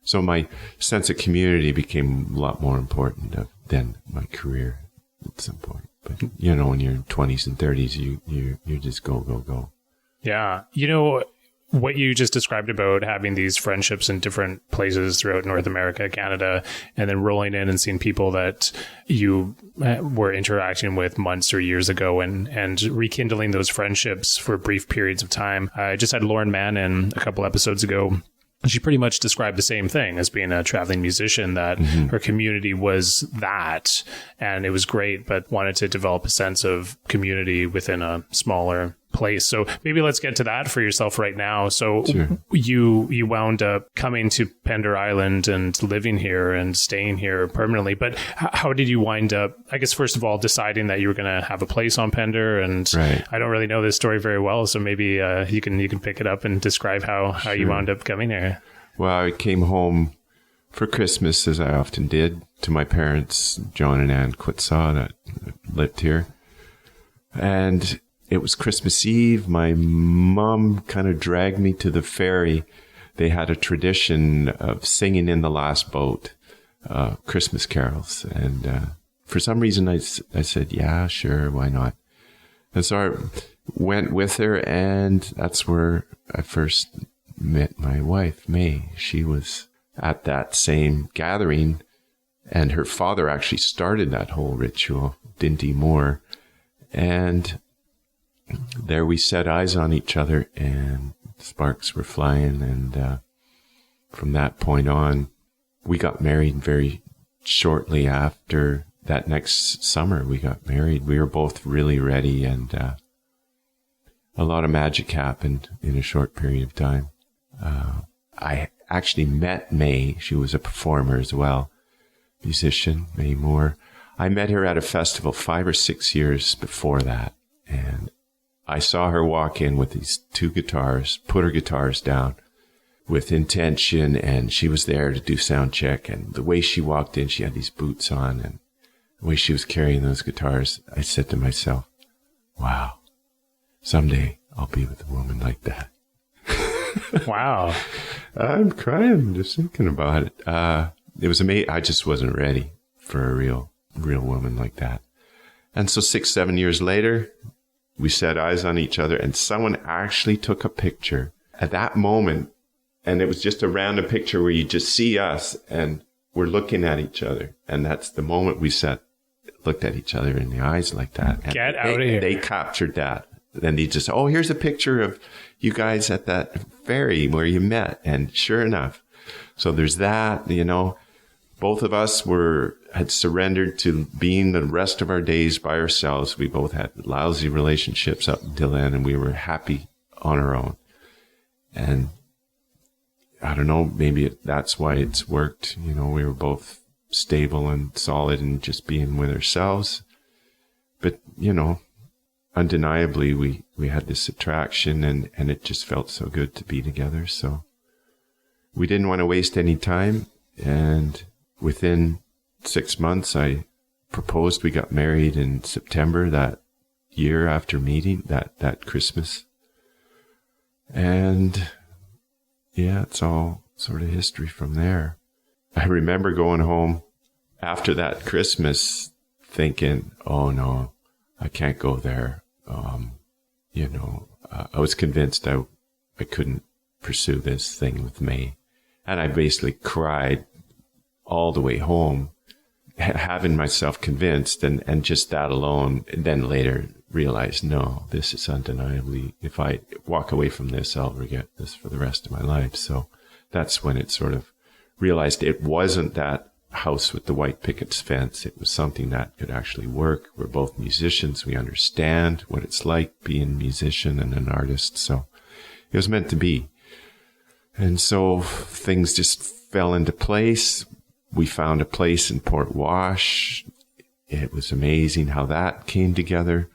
So my sense of community became a lot more important than my career at some point. But, when you're in 20s and 30s, you just go. Yeah. What you just described about having these friendships in different places throughout North America, Canada, and then rolling in and seeing people that you were interacting with months or years ago and rekindling those friendships for brief periods of time. I just had Lauren Mann in a couple episodes ago. She pretty much described the same thing as being a traveling musician, that her community was that, and it was great, but wanted to develop a sense of community within a smaller place. So maybe let's get to that for yourself right now. So sure. You wound up coming to Pender Island and living here and staying here permanently. But how did you wind up, I guess, first of all, deciding that you were going to have a place on Pender? And right. I don't really know this story very well, so maybe you can pick it up and describe how sure. you wound up coming here. Well, I came home for Christmas, as I often did, to my parents, John and Ann Quitzau, that lived here. And it was Christmas Eve. My mom kind of dragged me to the ferry. They had a tradition of singing in the last boat, Christmas carols. And for some reason, I said, yeah, sure, why not? And so I went with her, and that's where I first met my wife, May. She was at that same gathering, and her father actually started that whole ritual, Dinty Moore. And there we set eyes on each other, and sparks were flying. And from that point on, we got married very shortly after that. Next summer, we got married. We were both really ready, and a lot of magic happened in a short period of time. I actually met May. She was a performer as well, musician, May Moore. I met her at a festival 5 or 6 years before that, and I saw her walk in with these 2 guitars, put her guitars down with intention, and she was there to do sound check. And the way she walked in, she had these boots on, and the way she was carrying those guitars, I said to myself, wow, someday I'll be with a woman like that. Wow. I'm crying just thinking about it. It was amazing. I just wasn't ready for a real woman like that. And so 6-7 years later, we set eyes on each other, and someone actually took a picture at that moment. And it was just a random picture where you just see us and we're looking at each other. And that's the moment we looked at each other in the eyes like that. And Get out of here. They captured that. Then they just, oh, here's a picture of you guys at that ferry where you met. And sure enough. So there's that, both of us had surrendered to being the rest of our days by ourselves. We both had lousy relationships up until then, and we were happy on our own. And I don't know, maybe that's why it's worked. We were both stable and solid and just being with ourselves. But, undeniably, we had this attraction, and it just felt so good to be together. So we didn't want to waste any time. And within 6 months, I proposed. We got married in September that year after meeting, that Christmas. And yeah, it's all sort of history from there. I remember going home after that Christmas thinking, oh no, I can't go there. I was convinced I couldn't pursue this thing with May. And I basically cried all the way home, having myself convinced, and just that alone. And then later realized, no, this is undeniably, if I walk away from this, I'll regret this for the rest of my life. So that's when it sort of realized it wasn't that house with the white picket fence. It was something that could actually work. We're both musicians. We understand what it's like being a musician and an artist. So it was meant to be. And so things just fell into place. We found a place in Port Wash. It was amazing how that came together.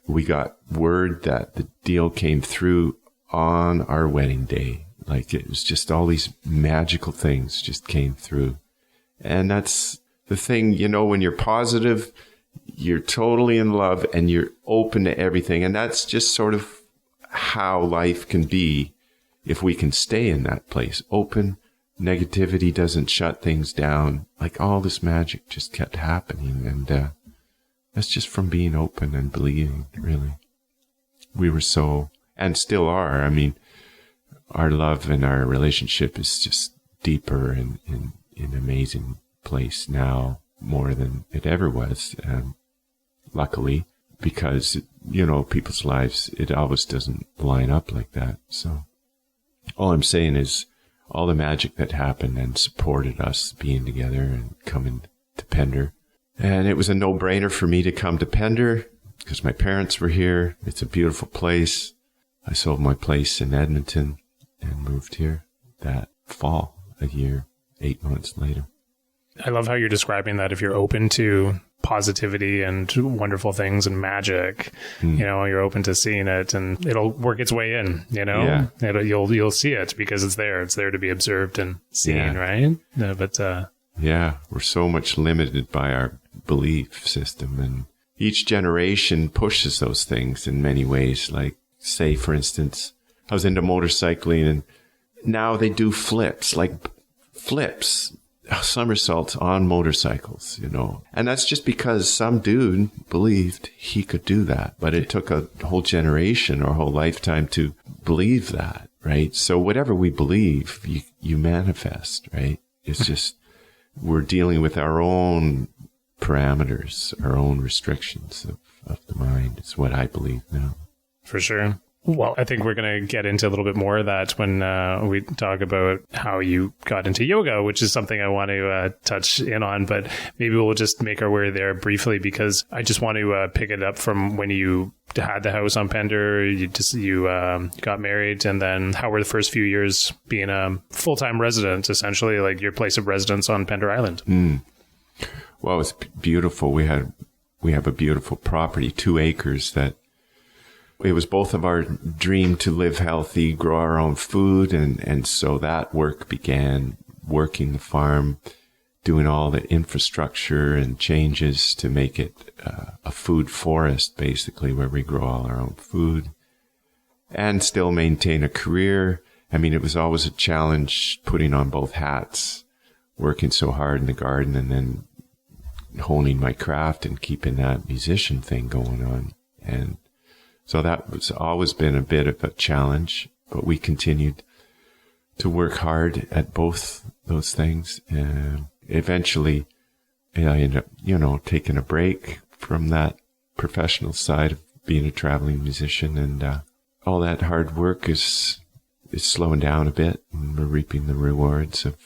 We got word that the deal came through on our wedding day. Like, it was just all these magical things just came through. And that's the thing, when you're positive, you're totally in love and you're open to everything. And that's just sort of how life can be if we can stay in that place. Open, negativity doesn't shut things down. Like, all this magic just kept happening. And that's just from being open and believing, really. We were so, and still are. I mean, our love and our relationship is just deeper and in an amazing place now, more than it ever was. Luckily, because, people's lives, it always doesn't line up like that. So all I'm saying is all the magic that happened and supported us being together and coming to Pender. And it was a no-brainer for me to come to Pender because my parents were here. It's a beautiful place. I sold my place in Edmonton and moved here that fall, a year, 8 months later. I love how you're describing that. If you're open to positivity and wonderful things and magic, you're open to seeing it, and it'll work its way in, Yeah. You'll see it because it's there to be observed and seen. Right. Yeah, we're so much limited by our belief system, and each generation pushes those things in many ways. Like, say, for instance, I was into motorcycling, and now they do flips, somersaults on motorcycles, and that's just because some dude believed he could do that. But it took a whole generation or a whole lifetime to believe that, right? So whatever we believe, you manifest, right? It's just, we're dealing with our own parameters, our own restrictions of the mind. It's what I believe now. For sure. Well, I think we're going to get into a little bit more of that when we talk about how you got into yoga, which is something I want to touch in on. But maybe we'll just make our way there briefly, because I just want to pick it up from when you had the house on Pender, you got married, and then how were the first few years being a full-time resident, essentially, like your place of residence on Pender Island? Well, it was beautiful. We have a beautiful property, 2 acres that it was both of our dream to live healthy, grow our own food. And so that work began, working the farm, doing all the infrastructure and changes to make it a food forest, basically, where we grow all our own food and still maintain a career I mean, it was always a challenge putting on both hats, working so hard in the garden and then honing my craft and keeping that musician thing going on. And so that was always been a bit of a challenge, but we continued to work hard at both those things. And eventually I ended up, taking a break from that professional side of being a traveling musician. And all that hard work is slowing down a bit, and we're reaping the rewards of,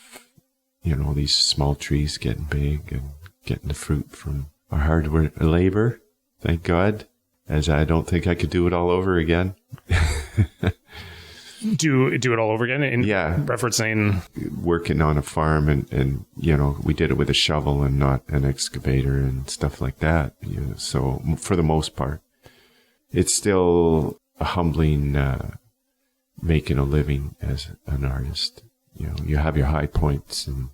these small trees getting big and getting the fruit from our hard work, labor. Thank God, as I don't think I could do it all over again. Do it all over again? Yeah. Referencing working on a farm and, we did it with a shovel and not an excavator and stuff like that. So for the most part, it's still a humbling, making a living as an artist. You have your high points and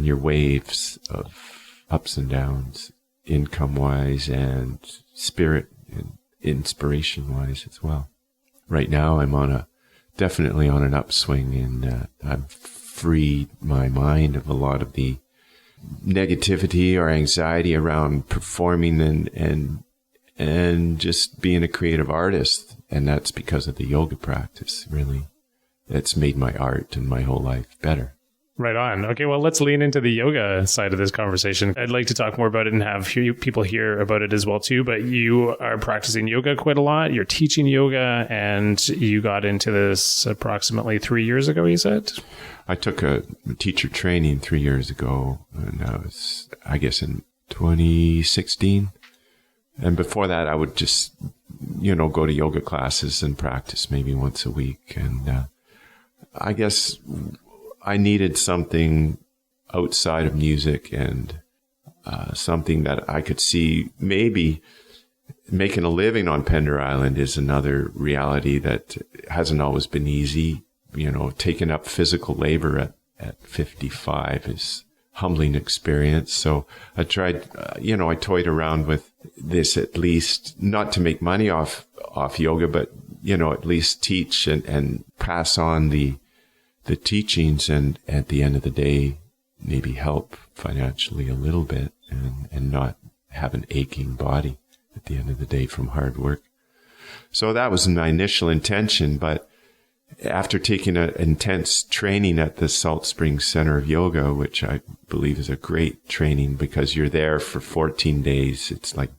your waves of ups and downs, income-wise and spirit and inspiration-wise as well. Right now, I'm definitely on an upswing, and I've freed my mind of a lot of the negativity or anxiety around performing and just being a creative artist. And that's because of the yoga practice, really. It's made my art and my whole life better. Right on. Okay, well, let's lean into the yoga side of this conversation. I'd like to talk more about it and have people hear about it as well, too. But you are practicing yoga quite a lot. You're teaching yoga, and you got into this approximately 3 years ago, you said? I took a teacher training 3 years ago, and that was, I guess, in 2016. And before that, I would just, go to yoga classes and practice maybe once a week. And I guess I needed something outside of music and something that I could see maybe making a living on Pender Island is another reality that hasn't always been easy. Taking up physical labor at 55 is a humbling experience. So I tried, I toyed around with this, at least not to make money off yoga, but, at least teach and pass on the teachings, and at the end of the day, maybe help financially a little bit and not have an aching body at the end of the day from hard work. So that was my initial intention. But after taking an intense training at the Salt Springs Center of Yoga, which I believe is a great training because you're there for 14 days. It's like,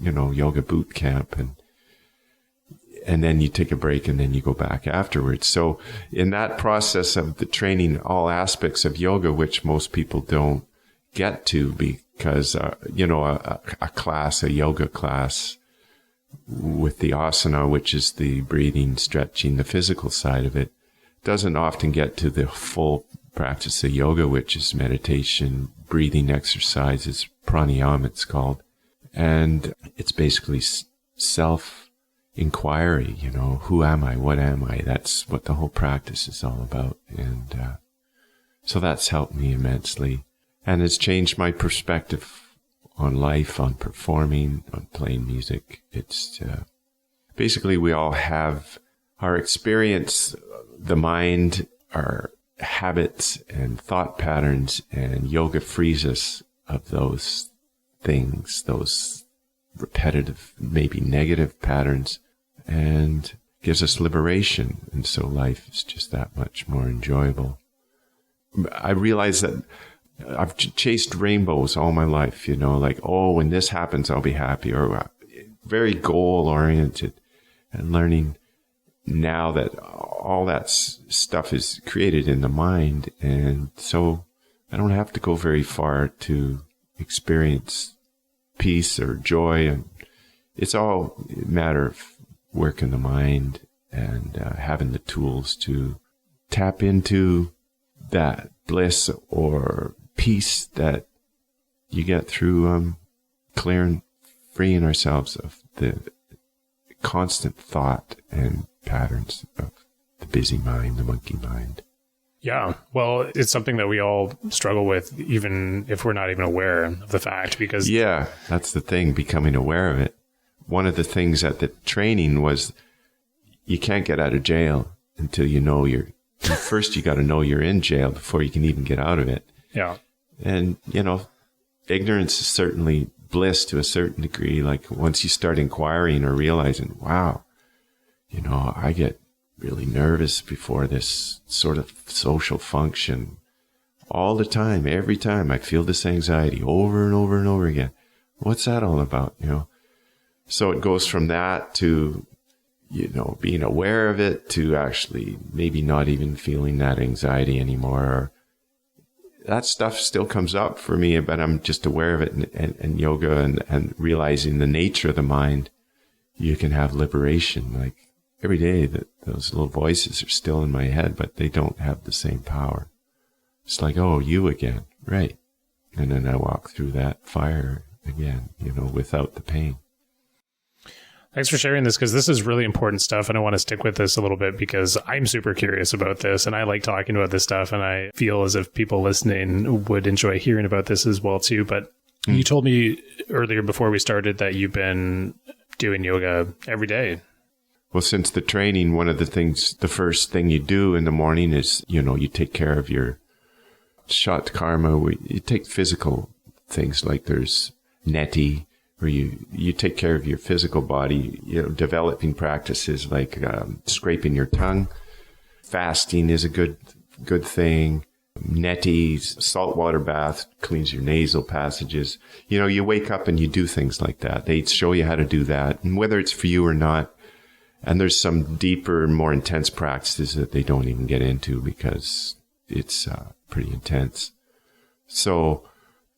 yoga boot camp, and then you take a break and then you go back afterwards. So in that process of the training, all aspects of yoga, which most people don't get to because, a yoga class with the asana, which is the breathing, stretching, the physical side of it, doesn't often get to the full practice of yoga, which is meditation, breathing exercises, pranayama it's called. And it's basically self-inquiry, who am I? What am I? That's what the whole practice is all about. And so that's helped me immensely and has changed my perspective on life, on performing, on playing music. It's basically we all have our experience, the mind, our habits and thought patterns, and yoga frees us of those things, those repetitive, maybe negative patterns, and gives us liberation. And so life is just that much more enjoyable. I realize that I've chased rainbows all my life, like, when this happens, I'll be happy, or very goal oriented, and learning now that all that stuff is created in the mind. And so I don't have to go very far to experience peace or joy. And it's all a matter of work in the mind and having the tools to tap into that bliss or peace that you get through clearing, freeing ourselves of the constant thought and patterns of the busy mind, the monkey mind. Yeah, well, it's something that we all struggle with, even if we're not even aware of the fact, because... Yeah, that's the thing, becoming aware of it. One of the things at the training was you can't get out of jail until you know you're First, you got to know you're in jail before you can even get out of it. Yeah. And, ignorance is certainly bliss to a certain degree. Like once you start inquiring or realizing, wow, I get really nervous before this sort of social function all the time. Every time I feel this anxiety over and over and over again. What's that all about? So it goes from that to, being aware of it to actually maybe not even feeling that anxiety anymore. That stuff still comes up for me, but I'm just aware of it, and yoga and realizing the nature of the mind, you can have liberation. Like every day that those little voices are still in my head, but they don't have the same power. It's like, oh, you again. Right. And then I walk through that fire again, without the pain. Thanks for sharing this, because this is really important stuff, and I want to stick with this a little bit because I'm super curious about this, and I like talking about this stuff, and I feel as if people listening would enjoy hearing about this as well too. But you told me earlier before we started that you've been doing yoga every day. Well, since the training, one of the first thing you do in the morning is, you take care of your shat karma. You take physical things like there's neti, where you take care of your physical body, developing practices like scraping your tongue. Fasting is a good thing. Neti, saltwater bath, cleans your nasal passages. You wake up and you do things like that. They show you how to do that, and whether it's for you or not. And there's some deeper, more intense practices that they don't even get into because it's pretty intense. So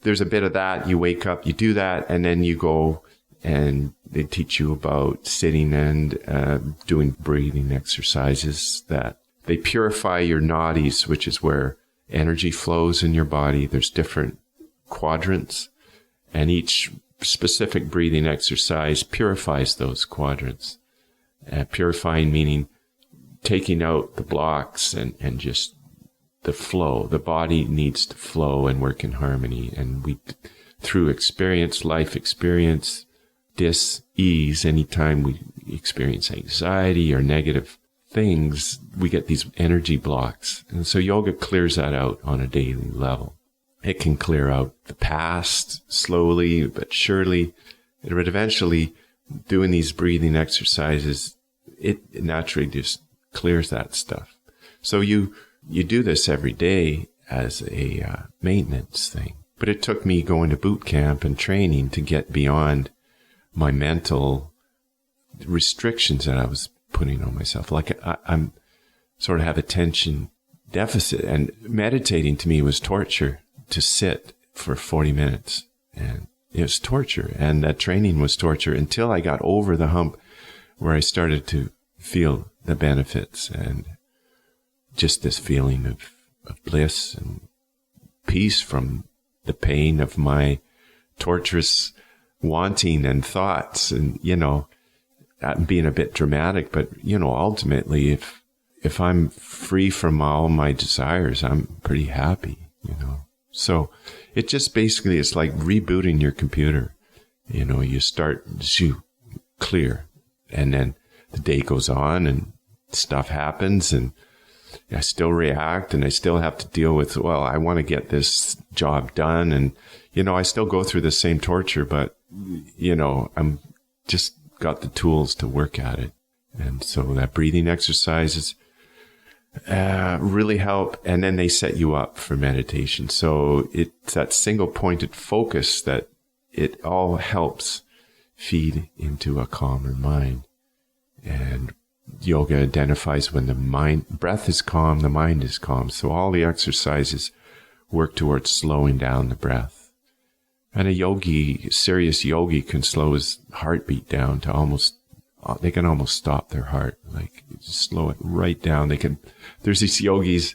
there's a bit of that. You wake up, you do that, and then you go and they teach you about sitting and doing breathing exercises that they purify your nadis, which is where energy flows in your body. There's different quadrants, and each specific breathing exercise purifies those quadrants. Purifying meaning taking out the blocks and just the flow. The body needs to flow and work in harmony. And we, through life experience, dis-ease, anytime we experience anxiety or negative things, we get these energy blocks. And so yoga clears that out on a daily level. It can clear out the past slowly but surely. But eventually, doing these breathing exercises, it naturally just clears that stuff. So you do this every day as a maintenance thing. But it took me going to boot camp and training to get beyond my mental restrictions that I was putting on myself. Like I'm sort of have attention deficit, and meditating to me was torture. To sit for 40 minutes, and it was torture. And that training was torture until I got over the hump where I started to feel the benefits and just this feeling of bliss and peace from the pain of my torturous wanting and thoughts. And, I'm being a bit dramatic, but, ultimately, if I'm free from all my desires, I'm pretty happy, So it just basically, it's like rebooting your computer. You start clear, and then the day goes on and stuff happens, and I still react, and I still have to deal with, well, I want to get this job done. And, I still go through the same torture, but, I'm just got the tools to work at it. And so that breathing exercises really help. And then they set you up for meditation. So it's that single pointed focus that it all helps feed into a calmer mind. And yoga identifies when the breath is calm, the mind is calm. So all the exercises work towards slowing down the breath. And a serious yogi can slow his heartbeat down to they can almost stop their heart, like just slow it right down. There's these yogis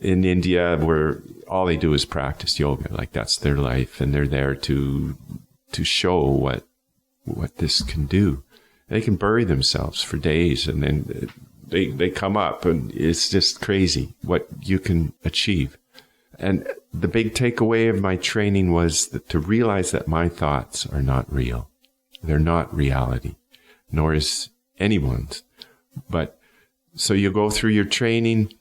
in India where all they do is practice yoga, like that's their life, and they're there to show what this can do. They can bury themselves for days, and then they come up, and it's just crazy what you can achieve. And the big takeaway of my training was to realize that my thoughts are not real. They're not reality, nor is anyone's. But so you go through your training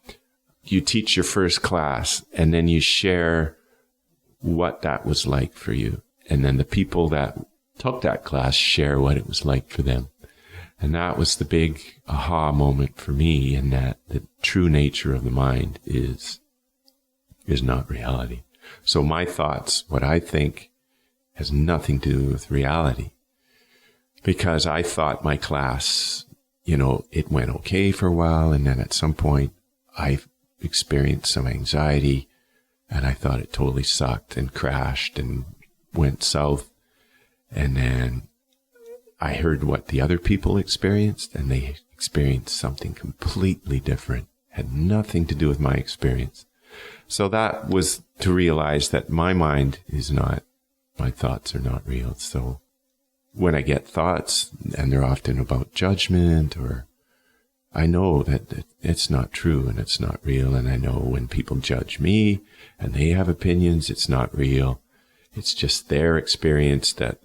you teach your first class, and then you share what that was like for you. And then the people that took that class share what it was like for them. And that was the big aha moment for me, in that the true nature of the mind is not reality. So my thoughts, what I think, has nothing to do with reality. Because I thought my class, it went okay for a while, and then at some point I experienced some anxiety, and I thought it totally sucked and crashed and went south. And then I heard what the other people experienced, and they experienced something completely different. Had nothing to do with my experience. So that was to realize that my mind is not, my thoughts are not real. So when I get thoughts, and they're often about judgment, or I know that it's not true and it's not real. And I know when people judge me and they have opinions, it's not real. It's just their experience that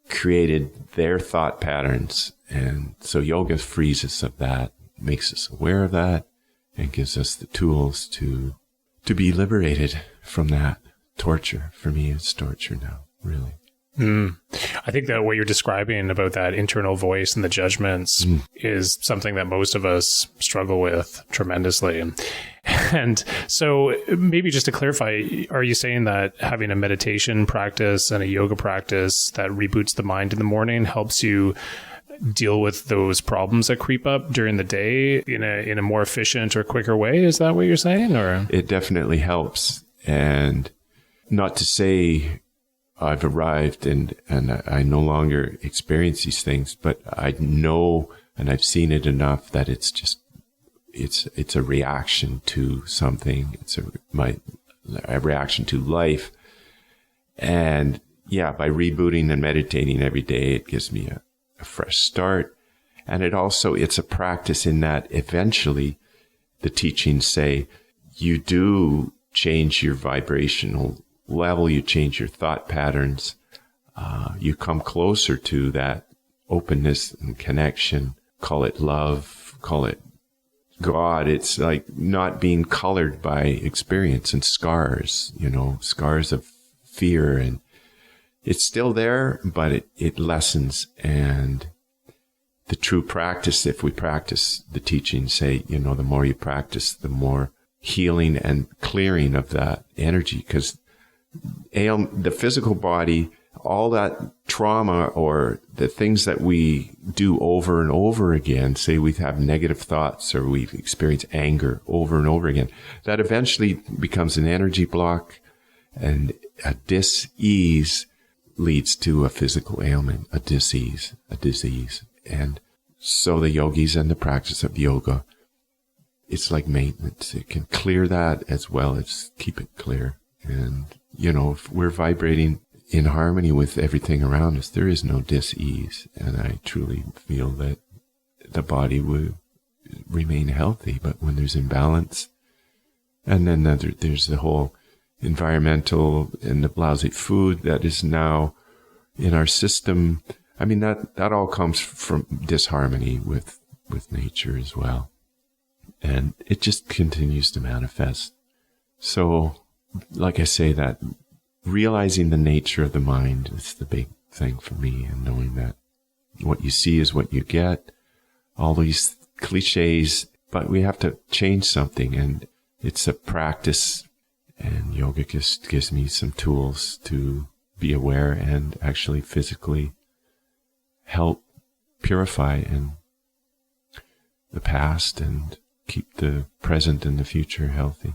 created their thought patterns. And so yoga frees us of that, makes us aware of that, and gives us the tools to be liberated from that torture. For me, it's torture now, really. I think that what you're describing about that internal voice and the judgments is something that most of us struggle with tremendously. And so maybe just to clarify, are you saying that having a meditation practice and a yoga practice that reboots the mind in the morning helps you deal with those problems that creep up during the day in a more efficient or quicker way? Is that what you're saying? Or it definitely helps. And not to say I've arrived and I no longer experience these things, but I know, and I've seen it enough, that it's a reaction to something. It's a reaction to life. And yeah, by rebooting and meditating every day, it gives me a fresh start. And it's a practice in that eventually the teachings say you do change your vibrational level, you change your thought patterns, you come closer to that openness and connection. Call it love, call it God. It's like not being colored by experience and scars, scars of fear, and it's still there, but it lessens. And the true practice, if we practice the teachings, say, the more you practice, the more healing and clearing of that energy. Because the physical body, all that trauma or the things that we do over and over again, say we have negative thoughts or we've experienced anger over and over again, that eventually becomes an energy block, and a dis-ease leads to a physical ailment, a disease. And so the yogis and the practice of yoga, it's like maintenance. It can clear that as well as keep it clear. And if we're vibrating in harmony with everything around us, there is no dis-ease. And I truly feel that the body will remain healthy. But when there's imbalance, and then there's the whole environmental and the lousy food that is now in our system, I mean, that all comes from disharmony with nature as well. And it just continues to manifest. So, like I say, that realizing the nature of the mind is the big thing for me, and knowing that what you see is what you get, all these cliches, but we have to change something, and it's a practice, and yoga just gives me some tools to be aware and actually physically help purify in the past and keep the present and the future healthy.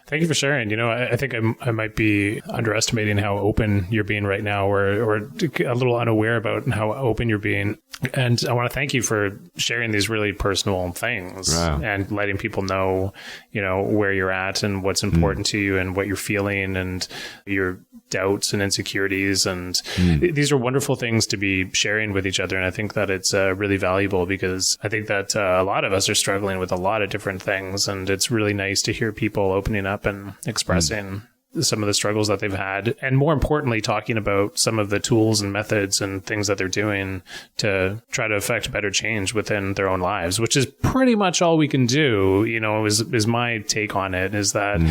Thank you for sharing. I think I might be underestimating how open you're being right now, or a little unaware about how open you're being. And I want to thank you for sharing these really personal things. Wow. And letting people know, where you're at and what's important to you and what you're feeling and your doubts and insecurities. And these are wonderful things to be sharing with each other. And I think that it's really valuable, because I think that a lot of us are struggling with a lot of different things. And it's really nice to hear people opening up and expressing some of the struggles that they've had, and more importantly, talking about some of the tools and methods and things that they're doing to try to affect better change within their own lives, which is pretty much all we can do. Is my take on it, is that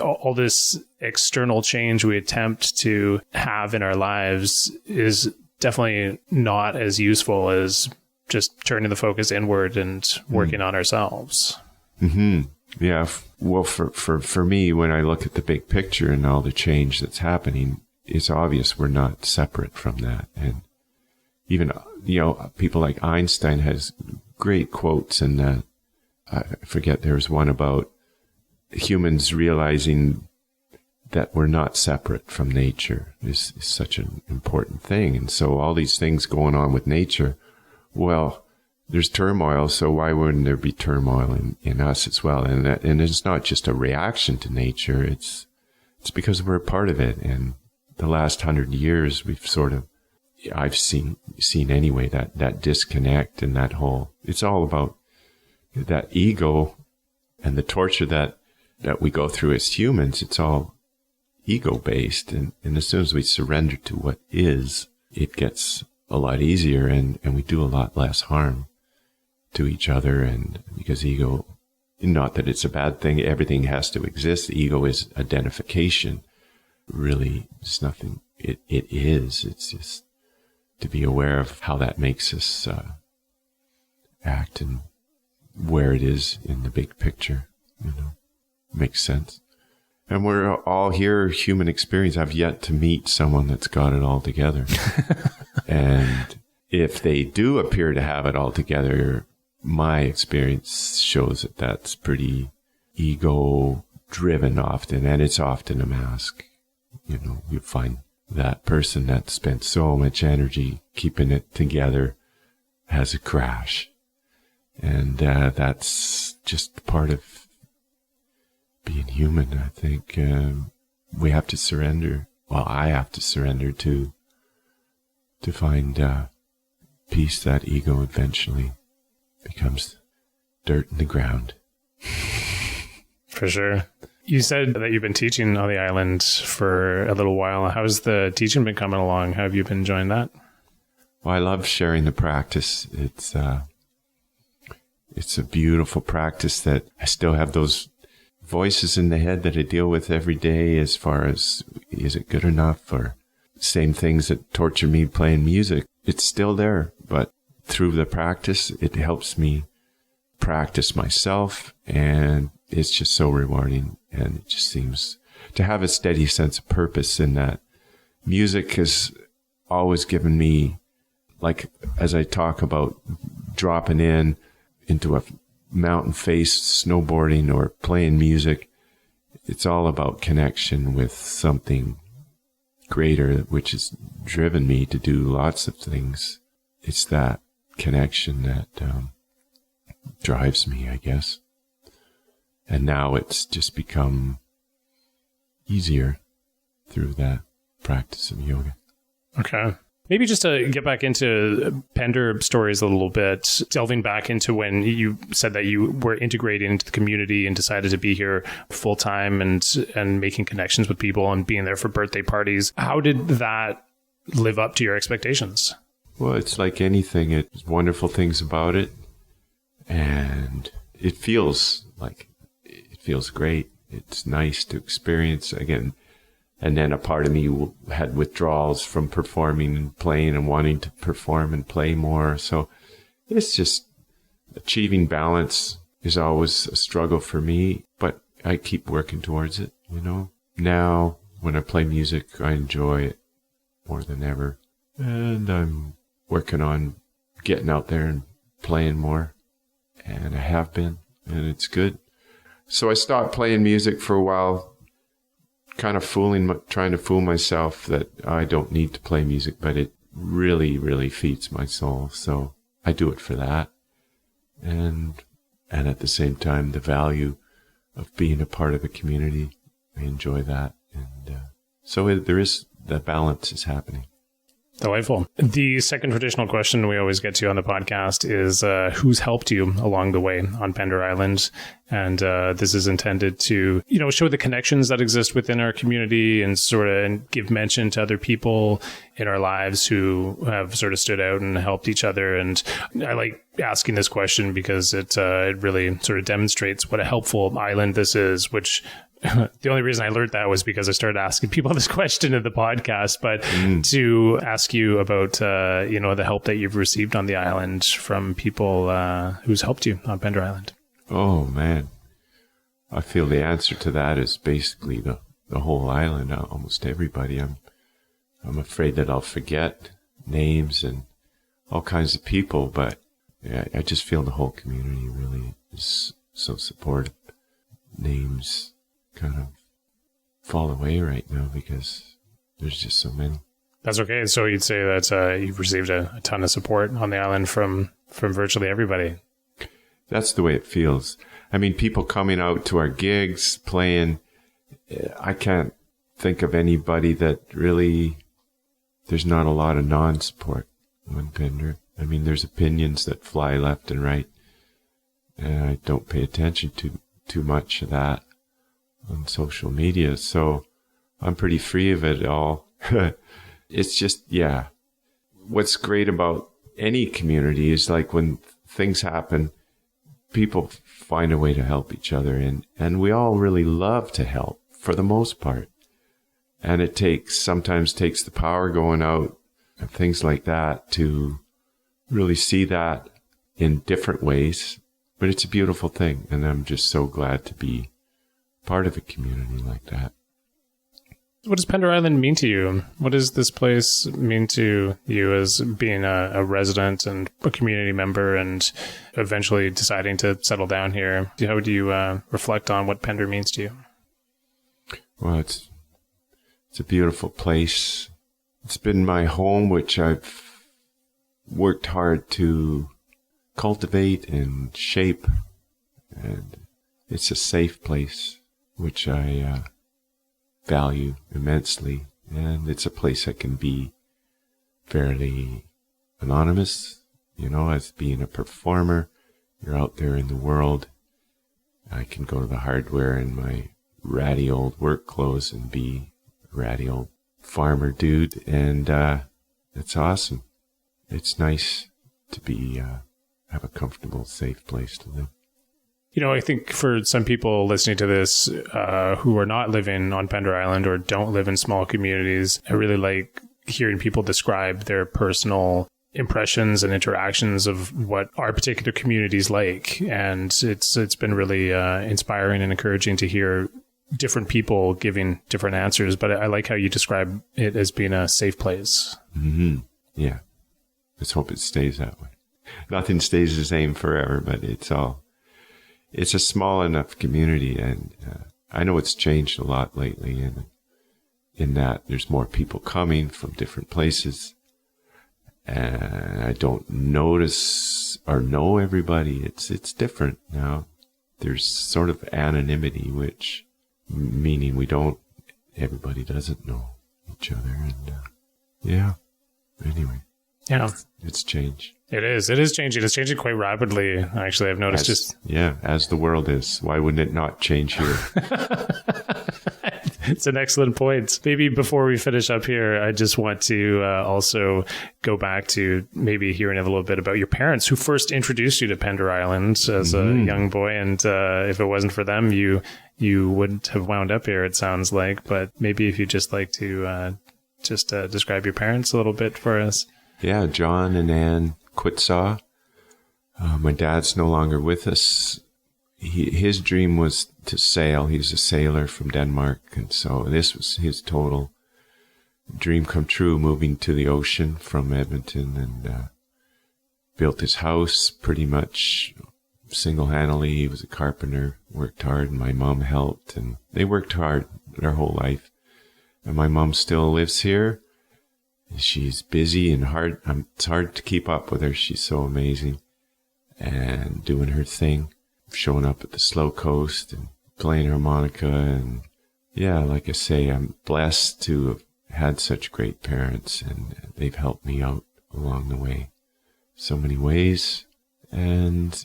all this external change we attempt to have in our lives is definitely not as useful as just turning the focus inward and working on ourselves. Mm-hmm. Yeah. Well, for me, when I look at the big picture and all the change that's happening, it's obvious we're not separate from that. And even, people like Einstein has great quotes, and I forget, there's one about humans realizing that we're not separate from nature is such an important thing. And so all these things going on with nature, well, there's turmoil, so why wouldn't there be turmoil in us as well? And it's not just a reaction to nature, it's because we're a part of it. And the last 100 years, I've seen anyway, that disconnect and that whole, it's all about that ego and the torture that we go through as humans. It's all ego-based. And as soon as we surrender to what is, it gets a lot easier, and we do a lot less harm to each other. And because ego, not that it's a bad thing, everything has to exist. Ego is identification. Really, it's nothing. It is. It's just to be aware of how that makes us act and where it is in the big picture. Makes sense. And we're all here, human experience. I've yet to meet someone that's got it all together. And if they do appear to have it all together, my experience shows that that's pretty ego driven often, and it's often a mask. You find that person that spent so much energy keeping it together has a crash. And that's just part of being human. I think we have to surrender. Well, I have to surrender to find peace. That ego eventually becomes dirt in the ground. For sure. You said that you've been teaching on the island for a little while. How's the teaching been coming along? How have you been enjoying that? Well, I love sharing the practice. It's a beautiful practice that I still have those voices in the head that I deal with every day as far as, is it good enough? Or same things that torture me playing music. It's still there, but through the practice, it helps me practice myself, and it's just so rewarding. And it just seems to have a steady sense of purpose in that. Music has always given me, like, as I talk about dropping into a mountain face, snowboarding or playing music, it's all about connection with something greater, which has driven me to do lots of things. It's that connection that drives me, I guess. And now it's just become easier through that practice of yoga. Okay. Maybe just to get back into Pender stories a little bit, delving back into when you said that you were integrating into the community and decided to be here full time and making connections with people and being there for birthday parties. How did that live up to your expectations? Well, it's like anything. It's wonderful things about it. And it feels great. It's nice to experience again. And then a part of me had withdrawals from performing and playing and wanting to perform and play more. So it's just achieving balance is always a struggle for me, but I keep working towards it, Now, when I play music, I enjoy it more than ever. And I'm working on getting out there and playing more. And I have been, and it's good. So I stopped playing music for a while, kind of trying to fool myself that I don't need to play music, but it really, really feeds my soul. So I do it for that. And at the same time, the value of being a part of a community, I enjoy that. And so there is, the balance is happening. Delightful. The second traditional question we always get to on the podcast is who's helped you along the way on Pender Island? And this is intended to, show the connections that exist within our community and sort of give mention to other people in our lives who have sort of stood out and helped each other. And I like asking this question because it really sort of demonstrates what a helpful island this is, which the only reason I learned that was because I started asking people this question in the podcast, but to ask you about, the help that you've received on the island from people who's helped you on Pender Island. Oh, man. I feel the answer to that is basically the whole island, almost everybody. I'm afraid that I'll forget names and all kinds of people, but yeah, I just feel the whole community really is so supportive. Names kind of fall away right now because there's just so many. That's okay. So you'd say that you've received a ton of support on the island from virtually everybody. That's the way it feels. I mean, people coming out to our gigs, playing. I can't think of anybody that really, there's not a lot of non-support on Pender. I mean, there's opinions that fly left and right, and I don't pay attention to too much of that on social media, so I'm pretty free of it all. It's just, yeah. What's great about any community is like when things happen, people find a way to help each other, and we all really love to help for the most part. And it sometimes takes the power going out and things like that to really see that in different ways. But it's a beautiful thing, and I'm just so glad to be part of a community like that. What does Pender Island mean to you? What does this place mean to you as being a resident and a community member and eventually deciding to settle down here? How do you reflect on what Pender means to you? Well, it's a beautiful place. It's been my home, which I've worked hard to cultivate and shape. And it's a safe place, which I value immensely, and it's a place I can be fairly anonymous, as being a performer. You're out there in the world. I can go to the hardware in my ratty old work clothes and be a ratty old farmer dude, and it's awesome. It's nice to be have a comfortable, safe place to live. I think for some people listening to this who are not living on Pender Island or don't live in small communities, I really like hearing people describe their personal impressions and interactions of what our particular community is like. And it's been really inspiring and encouraging to hear different people giving different answers. But I like how you describe it as being a safe place. Mm-hmm. Yeah. Let's hope it stays that way. Nothing stays the same forever, but it's a small enough community, and I know it's changed a lot lately in that there's more people coming from different places, and I don't notice or know everybody. It's different now. There's sort of anonymity, which meaning everybody doesn't know each other, and yeah. Anyway, yeah, it's changed. It is changing. It's changing quite rapidly. Actually, I've noticed as the world is. Why wouldn't it not change here? It's an excellent point. Maybe before we finish up here, I just want to also go back to maybe hearing a little bit about your parents who first introduced you to Pender Island as a young boy. And if it wasn't for them, you wouldn't have wound up here, it sounds like. But maybe if you'd just like to describe your parents a little bit for us. Yeah, John and Ann Quitzau. My dad's no longer with us. His dream was to sail. He's a sailor from Denmark, and so this was his total dream come true, moving to the ocean from Edmonton, and built his house pretty much single-handedly. He was a carpenter, worked hard, and my mom helped, and they worked hard their whole life. And my mom still lives here. She's busy and hard. It's hard to keep up with her. She's so amazing and doing her thing, showing up at the Slow Coast and playing harmonica. And yeah, like I say, I'm blessed to had such great parents, and they've helped me out along the way so many ways. And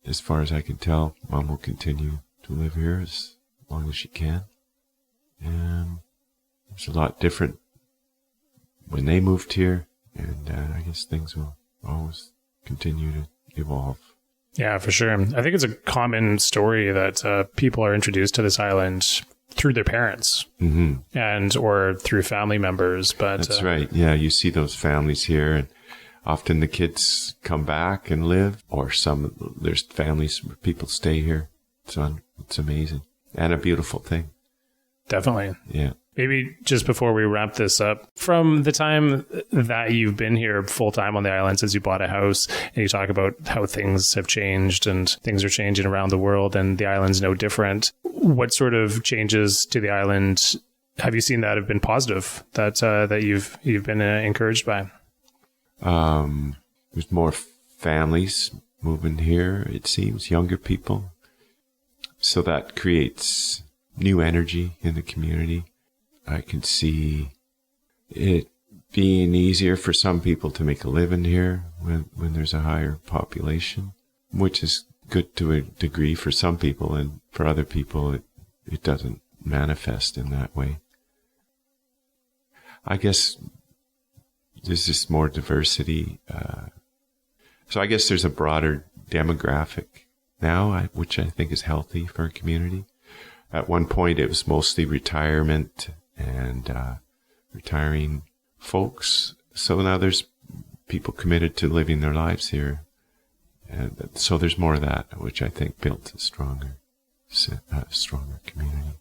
as far as I can tell, Mom will continue to live here as long as she can. And it's a lot different when they moved here, and I guess things will always continue to evolve. Yeah, for sure. I think it's a common story that people are introduced to this island through their parents and or through family members. But that's right. Yeah, you see those families here, and often the kids come back and live, or there's families where people stay here. It's amazing and a beautiful thing. Definitely. Yeah. Maybe just before we wrap this up, from the time that you've been here full time on the island since you bought a house, and you talk about how things have changed and things are changing around the world and the island's no different. What sort of changes to the island have you seen that have been positive that you've been encouraged by? There's more families moving here, it seems, younger people. So that creates new energy in the community. I can see it being easier for some people to make a living here when there's a higher population, which is good to a degree for some people, and for other people it doesn't manifest in that way. I guess there's just more diversity. So I guess there's a broader demographic now, which I think is healthy for a community. At one point, it was mostly retirement and retiring folks. So now there's people committed to living their lives here. And so there's more of that, which I think built a stronger community.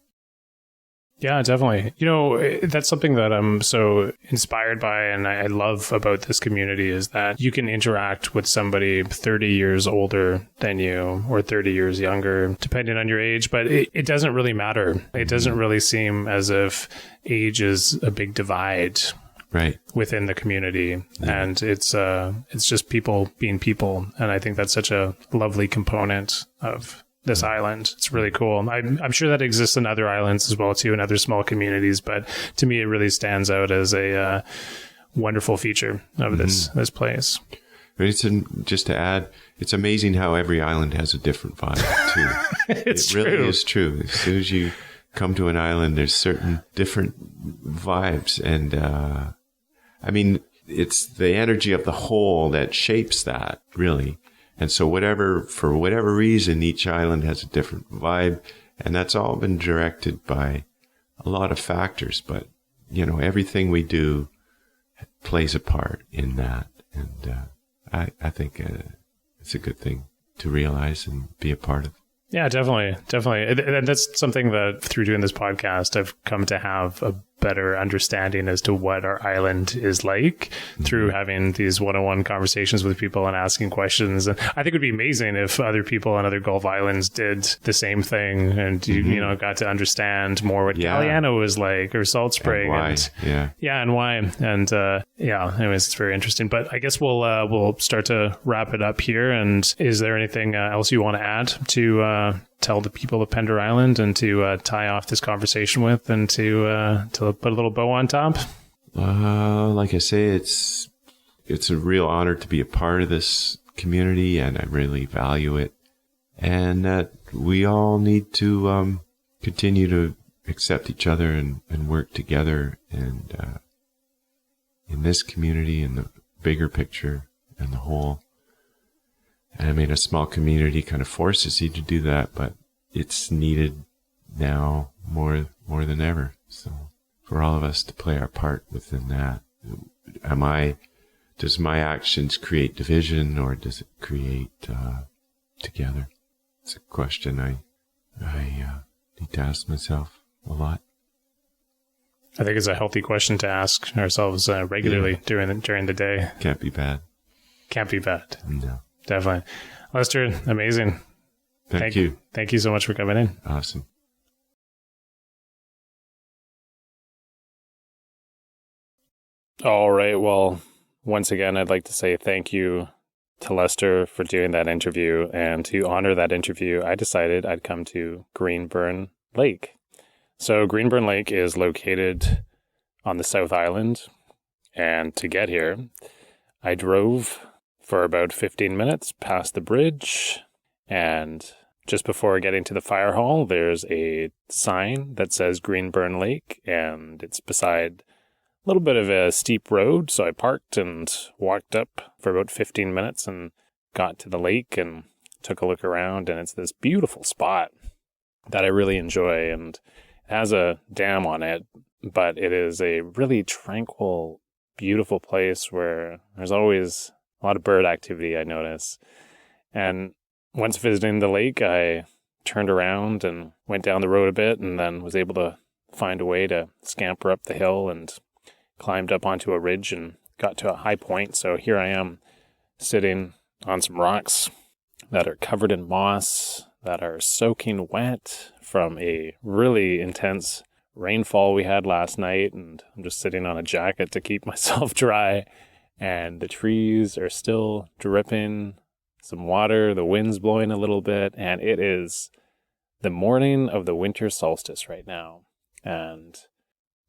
Yeah, definitely. You know, that's something that I'm so inspired by and I love about this community is that you can interact with somebody 30 years older than you or 30 years younger, depending on your age, but it doesn't really matter. It doesn't really seem as if age is a big divide within the community. Yeah. And it's just people being people. And I think that's such a lovely component of this island. It's really cool. I'm sure that exists in other islands as well too, in other small communities, but to me it really stands out as a wonderful feature of this place. But just to add, it's amazing how every island has a different vibe too. It really is true. As soon as you come to an island, there's certain different vibes, and I mean, it's the energy of the whole that shapes that, really. And so for whatever reason, each island has a different vibe, and that's all been directed by a lot of factors. But, you know, everything we do plays a part in that. And I think it's a good thing to realize and be a part of. Yeah, definitely. And that's something that through doing this podcast, I've come to have a better understanding as to what our island is like through having these one-on-one conversations with people and asking questions. And I think it would be amazing if other people on other Gulf islands did the same thing and you know, got to understand more what Galiano is like or Salt Spring. And why. And anyways, it's very interesting. But I guess we'll start to wrap it up here. And is there anything else you want to add to tell the people of Pender Island and to tie off this conversation with and to put a little bow on top? Like I say, it's a real honor to be a part of this community, and I really value it. And that we all need to continue to accept each other and work together, and in this community, in the bigger picture and the whole. And I mean, a small community kind of forces you to do that, but it's needed now more than ever. So for all of us to play our part within that, does my actions create division, or does it create together? It's a question I need to ask myself a lot. I think it's a healthy question to ask ourselves regularly during the day. Can't be bad. No. Definitely. Lester, amazing. Thank you. Thank you so much for coming in. Awesome. All right. Well, once again, I'd like to say thank you to Lester for doing that interview. And to honor that interview, I decided I'd come to Greenburn Lake. So Greenburn Lake is located on the South Island. And to get here, I drove for about 15 minutes past the bridge, and just before getting to the fire hall, there's a sign that says Greenburn Lake, and it's beside a little bit of a steep road. So I parked and walked up for about 15 minutes and got to the lake and took a look around, and it's this beautiful spot that I really enjoy, and it has a dam on it, but it is a really tranquil, beautiful place where there's always a lot of bird activity, I notice. And once visiting the lake, I turned around and went down the road a bit, and then was able to find a way to scamper up the hill and climbed up onto a ridge and got to a high point. So here I am sitting on some rocks that are covered in moss, that are soaking wet from a really intense rainfall we had last night, and I'm just sitting on a jacket to keep myself dry, and the trees are still dripping some water, the wind's blowing a little bit, and it is the morning of the winter solstice right now, and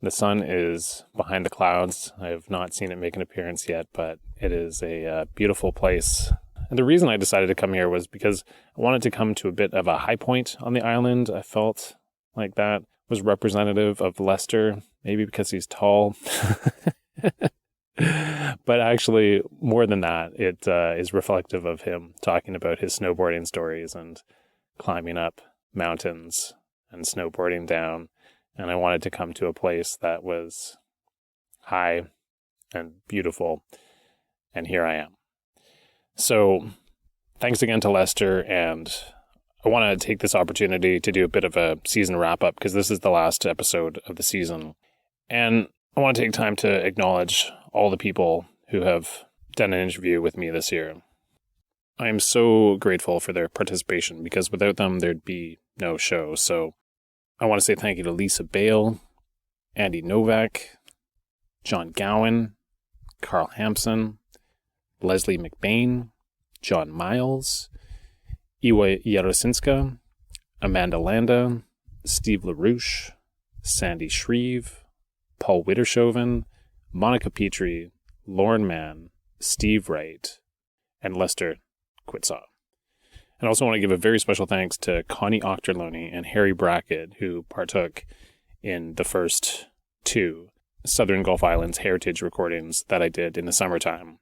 the sun is behind the clouds. I have not seen it make an appearance yet, but it is a beautiful place. And the reason I decided to come here was because I wanted to come to a bit of a high point on the island. I felt like that was representative of Lester, maybe because he's tall. But actually, more than that, it is reflective of him talking about his snowboarding stories and climbing up mountains and snowboarding down. And I wanted to come to a place that was high and beautiful. And here I am. So thanks again to Lester, and I want to take this opportunity to do a bit of a season wrap-up, because this is the last episode of the season. And I want to take time to acknowledge all the people who have done an interview with me this year. I am so grateful for their participation, because without them, there'd be no show. So I want to say thank you to Lisa Bale, Andy Novak, John Gowan, Carl Hampson, Leslie McBain, John Miles, Iwa Yarosinska, Amanda Landa, Steve LaRouche, Sandy Shreve, Paul Wittershoven, Monica Petrie, Lauren Mann, Steve Wright, and Lester Quitzau. And I also want to give a very special thanks to Connie Ochterlony and Harry Brackett, who partook in the first two Southern Gulf Islands heritage recordings that I did in the summertime,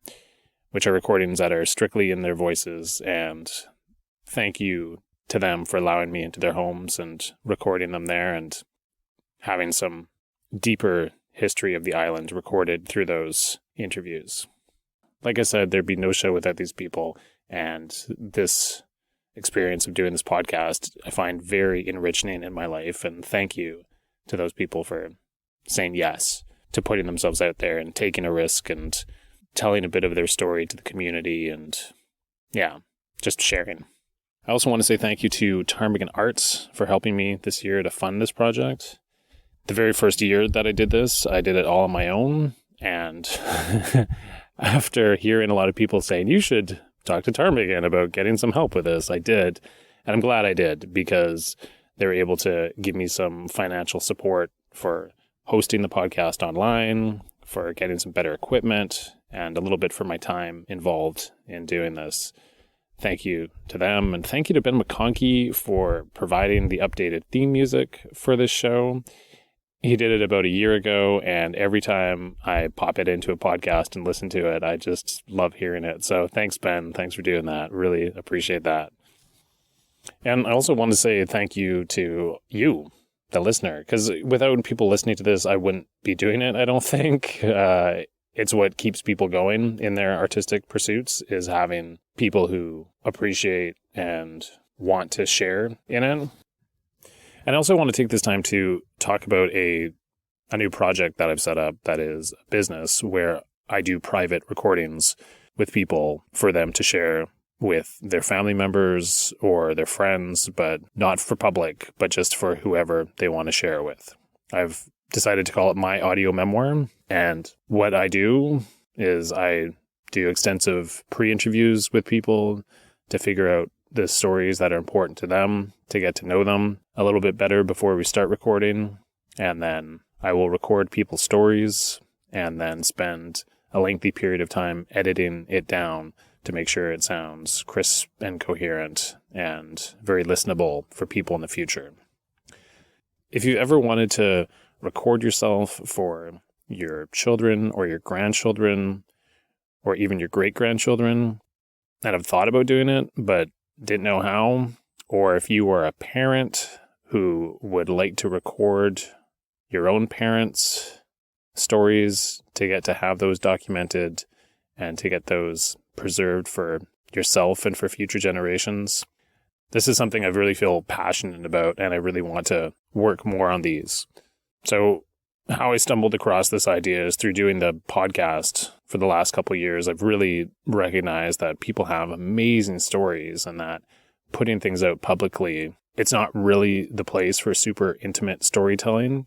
which are recordings that are strictly in their voices. And thank you to them for allowing me into their homes and recording them there, and having some deeper history of the island recorded through those interviews. Like I said, there'd be no show without these people, and this experience of doing this podcast I find very enriching in my life, and thank you to those people for saying yes to putting themselves out there and taking a risk and telling a bit of their story to the community, and just sharing. I also want to say thank you to Ptarmigan Arts for helping me this year to fund this project. The very first year that I did this, I did it all on my own, and after hearing a lot of people saying, you should talk to Ptarmigan about getting some help with this, I did, and I'm glad I did, because they were able to give me some financial support for hosting the podcast online, for getting some better equipment, and a little bit for my time involved in doing this. Thank you to them, and thank you to Ben McConkey for providing the updated theme music for this show. He did it about a year ago, and every time I pop it into a podcast and listen to it, I just love hearing it. So thanks, Ben. Thanks for doing that. Really appreciate that. And I also want to say thank you to you, the listener, because without people listening to this, I wouldn't be doing it, I don't think. It's what keeps people going in their artistic pursuits, is having people who appreciate and want to share in it. And I also want to take this time to talk about a new project that I've set up that is a business where I do private recordings with people for them to share with their family members or their friends, but not for public, but just for whoever they want to share with. I've decided to call it my audio memoir. And what I do is I do extensive pre-interviews with people to figure out the stories that are important to them, to get to know them a little bit better before we start recording. And then I will record people's stories and then spend a lengthy period of time editing it down to make sure it sounds crisp and coherent and very listenable for people in the future. If you ever wanted to record yourself for your children or your grandchildren or even your great-grandchildren and have thought about doing it but didn't know how, or if you are a parent who would like to record your own parents' stories to get to have those documented and to get those preserved for yourself and for future generations, this is something I really feel passionate about, and I really want to work more on these. So how I stumbled across this idea is through doing the podcast for the last couple of years. I've really recognized that people have amazing stories and that putting things out publicly, it's not really the place for super intimate storytelling.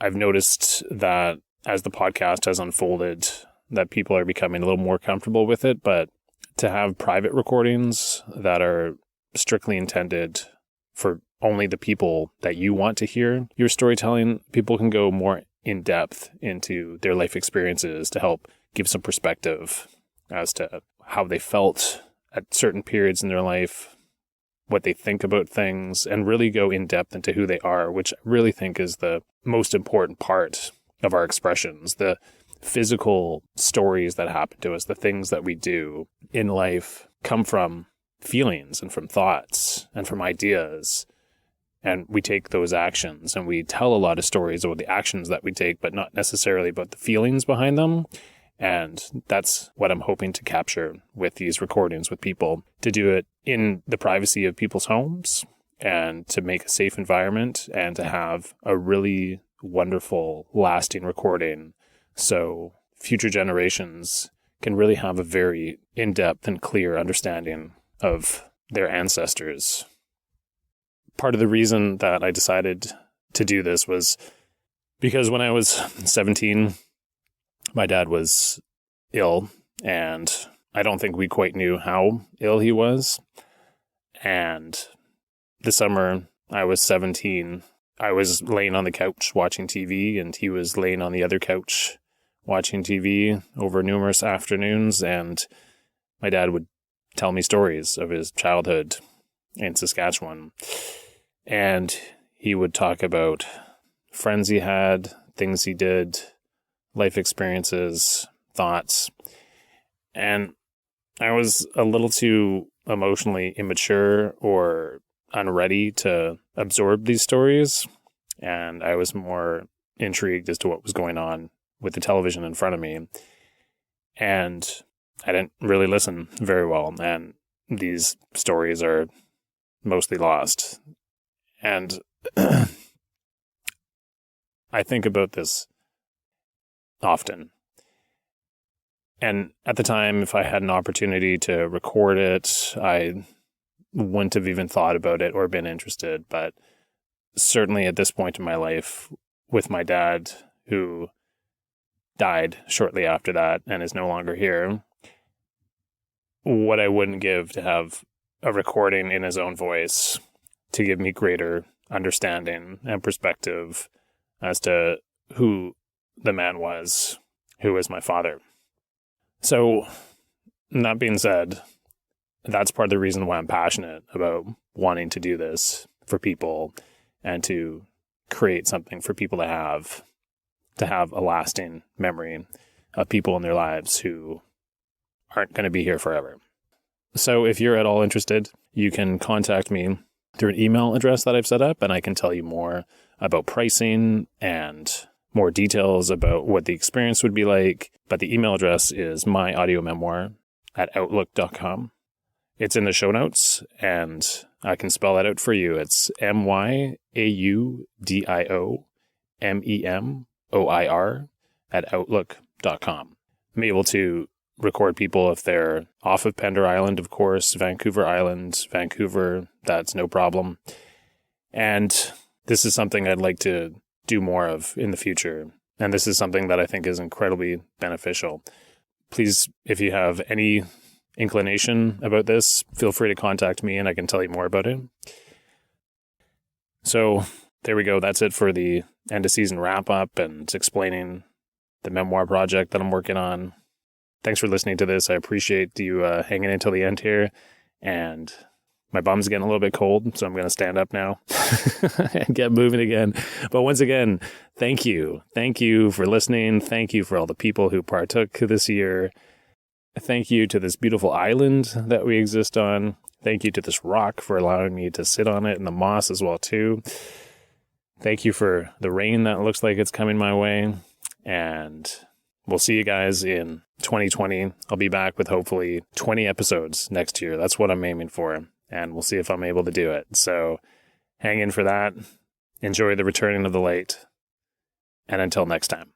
I've noticed that as the podcast has unfolded, that people are becoming a little more comfortable with it, but to have private recordings that are strictly intended for only the people that you want to hear your storytelling, people can go more in depth into their life experiences to help give some perspective as to how they felt at certain periods in their life, what they think about things, and really go in depth into who they are, which I really think is the most important part of our expressions. The physical stories that happen to us, the things that we do in life come from feelings and from thoughts and from ideas. And we take those actions and we tell a lot of stories about the actions that we take, but not necessarily about the feelings behind them. And that's what I'm hoping to capture with these recordings with people, to do it in the privacy of people's homes and to make a safe environment and to have a really wonderful, lasting recording so future generations can really have a very in-depth and clear understanding of their ancestors. Part of the reason that I decided to do this was because when I was 17, my dad was ill, and I don't think we quite knew how ill he was. And the summer I was 17, I was laying on the couch watching TV, and he was laying on the other couch watching TV over numerous afternoons, and my dad would tell me stories of his childhood in Saskatchewan. And he would talk about friends he had, things he did, life experiences, thoughts. And I was a little too emotionally immature or unready to absorb these stories. And I was more intrigued as to what was going on with the television in front of me. And I didn't really listen very well. And these stories are mostly lost. And I think about this often. And at the time, if I had an opportunity to record it, I wouldn't have even thought about it or been interested. But certainly at this point in my life, with my dad, who died shortly after that and is no longer here, what I wouldn't give to have a recording in his own voice to give me greater understanding and perspective as to who the man was, who was my father. So, that being said, that's part of the reason why I'm passionate about wanting to do this for people and to create something for people to have a lasting memory of people in their lives who aren't going to be here forever. So if you're at all interested, you can contact me through an email address that I've set up, and I can tell you more about pricing and more details about what the experience would be like. But the email address is myaudiomemoir@outlook.com. It's in the show notes, and I can spell that out for you. It's myaudiomemoir@outlook.com. I'm able to record people if they're off of Pender Island, of course, Vancouver Island, Vancouver, that's no problem. And this is something I'd like to do more of in the future. And this is something that I think is incredibly beneficial. Please, if you have any inclination about this, feel free to contact me and I can tell you more about it. So there we go. That's it for the end of season wrap up and explaining the memoir project that I'm working on. Thanks for listening to this. I appreciate you hanging until the end here. And my bum's getting a little bit cold, so I'm going to stand up now and get moving again. But once again, thank you. Thank you for listening. Thank you for all the people who partook this year. Thank you to this beautiful island that we exist on. Thank you to this rock for allowing me to sit on it, and the moss as well, too. Thank you for the rain that looks like it's coming my way. And we'll see you guys in 2020. I'll be back with hopefully 20 episodes next year. That's what I'm aiming for. And we'll see if I'm able to do it. So hang in for that. Enjoy the returning of the late. And until next time.